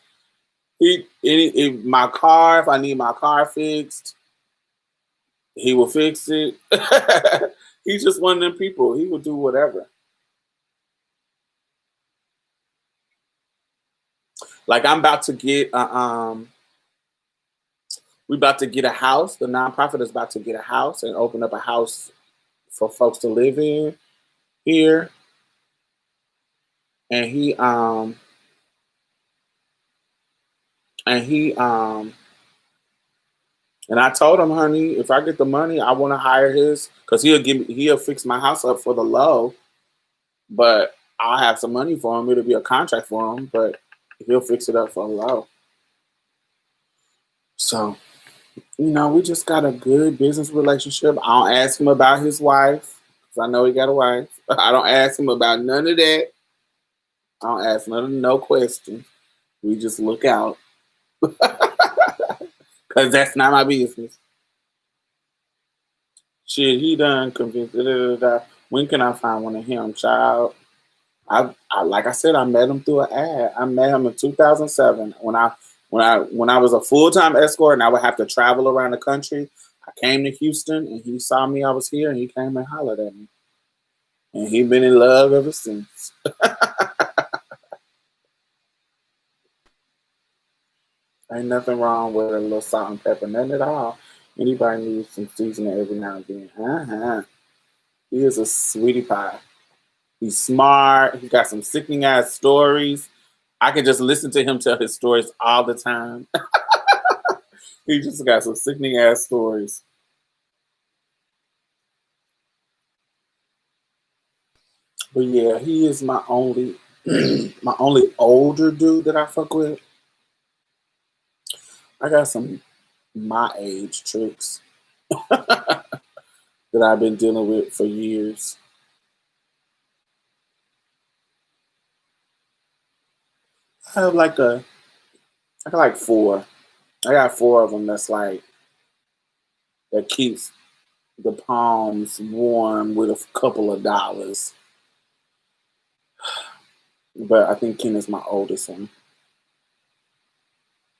If my car, if I need my car fixed, he will fix it. He's just one of them people. He will do whatever. Like I'm about to get we about to get a house. The nonprofit is about to get a house and open up a house for folks to live in here. And he and I told him, honey, if I get the money, I want to hire his because he'll fix my house up for the low, but I'll have some money for him. It'll be a contract for him, but he'll fix it up for a low. So, we just got a good business relationship. I don't ask him about his wife because I know he got a wife. I don't ask him about none of that. I don't ask no questions. We just look out because that's not my business. Shit, he done convinced. Da, da, da, da. When can I find one of him, child? I like I said, I met him through an ad. I met him in 2007 when I was a full time escort and I would have to travel around the country. I came to Houston and he saw me. I was here and he came and hollered at me, and he been in love ever since. Ain't nothing wrong with a little salt and pepper, nothing at all. Anybody needs some seasoning every now and then. He is a sweetie pie. He's smart. He got some sickening ass stories. I can just listen to him tell his stories all the time. He just got some sickening ass stories. But yeah, he is my only my only older dude that I fuck with. I got some my age tricks that I've been dealing with for years. I have I got like four. I got four of them that's like that keeps the palms warm with a couple of dollars. But I think Ken is my oldest one.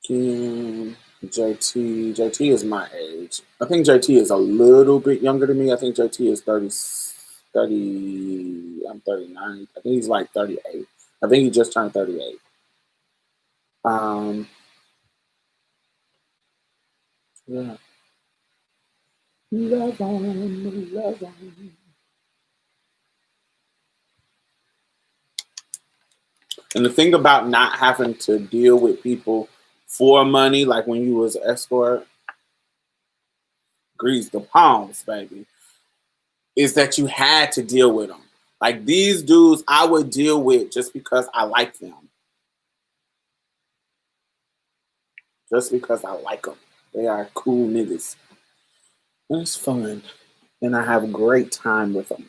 Ken, JT is my age. I think JT is a little bit younger than me. I think JT is 30. I'm 39. I think he's like 38. I think he just turned 38. Um, yeah. Love on, love on. And the thing about not having to deal with people for money, like when you was an escort, grease the palms, baby, is that you had to deal with them. Like these dudes, I would deal with just because I like them, just because I like them. They are cool niggas. And it's fun, and I have a great time with them.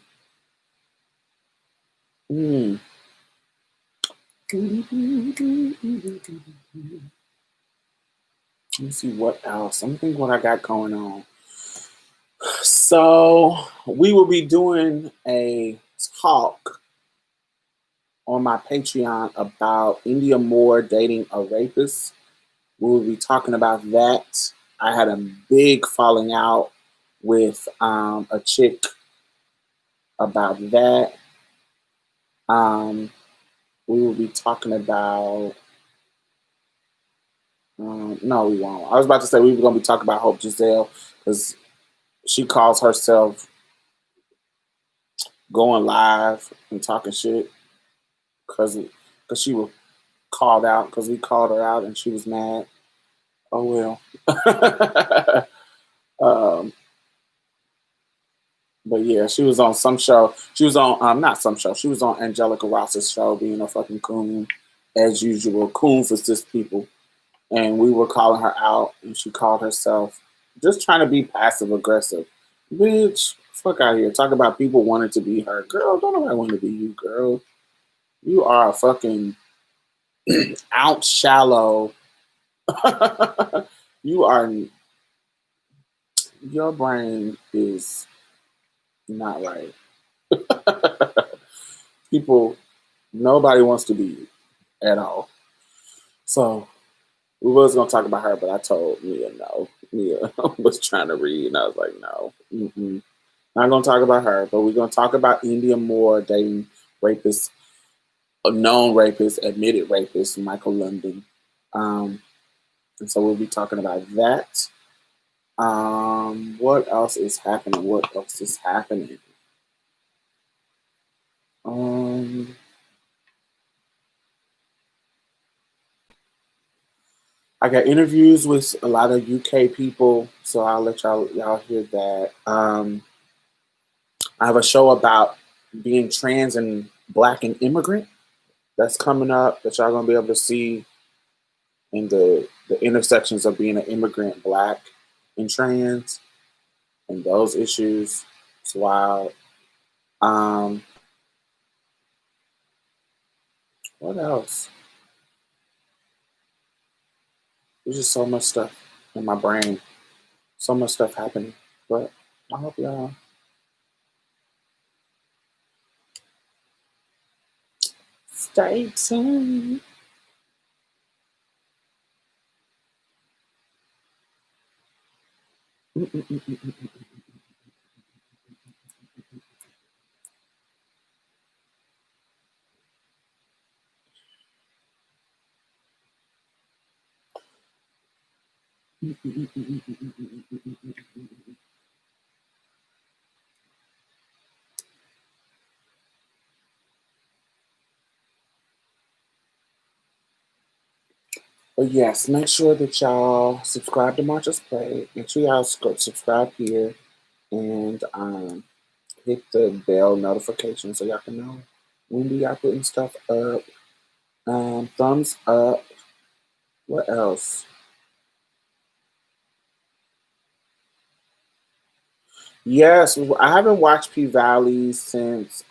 Mm. Let me see what else. Let me think what I got going on. So we will be doing a talk on my Patreon about India Moore dating a rapist. We will be talking about that. I had a big falling out with a chick about that. Um, we will be talking about. No, we won't. I was about to say we were going to be talking about Hope Giselle because she calls herself going live and talking shit because she was called out because we called her out and she was mad. Oh well. um, but yeah, she was on some show. She was on not some show. She was on Angelica Ross's show, being a fucking coon as usual. Coon for cis people, and we were calling her out, and she called herself just trying to be passive aggressive. Bitch, fuck out of here. Talk about people wanting to be her. Girl, don't nobody want to be you, girl. You are a fucking out shallow. You are, your brain is not right. People, nobody wants to be you at all. So we was gonna talk about her, but I told Mia no. Mia was trying to read, and I was like, no, not gonna talk about her. But we're gonna talk about India Moore dating rapist, a known rapist, admitted rapist, Michael London. And so we'll be talking about that. What else is happening? What else is happening? Um, I got interviews with a lot of UK people, so I'll let y'all hear that. I have a show about being trans and black and immigrant that's coming up that y'all gonna be able to see in the intersections of being an immigrant, black, and trans, and those issues. It's wild. Um, what else? There's just so much stuff in my brain, so much stuff happening. But I hope y'all stay tuned. But yes, make sure that y'all subscribe to March's Play. Make sure y'all subscribe here and hit the bell notification so y'all can know when we are putting stuff up. Thumbs up. What else? Yes, I haven't watched P Valley since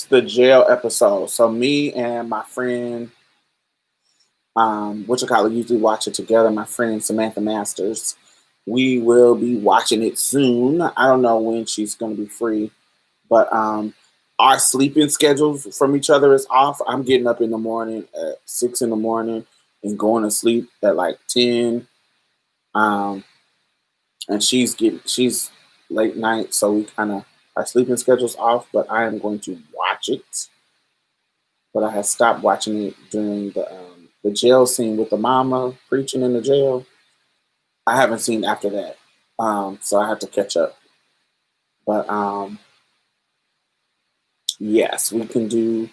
the jail episode. So me and my friend, which I call it, usually watch it together. My friend Samantha Masters. We will be watching it soon. I don't know when she's going to be free, but our sleeping schedules from each other is off. I'm getting up in the morning at 6 in the morning and going to sleep at like 10. Um, and she's late night, so we kind of our sleeping schedules off. But I am going to watch it. But I had stopped watching it during the jail scene with the mama preaching in the jail. I haven't seen after that, so I have to catch up. But yes, we can do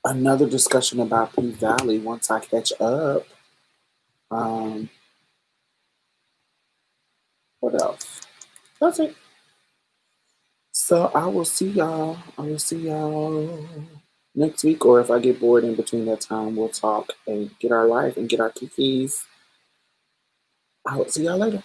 another discussion about P Valley once I catch up. Um, what else? That's it. So I will see y'all. I will see y'all next week, or if I get bored in between that time, we'll talk and get our life and get our kikis. I will see y'all later.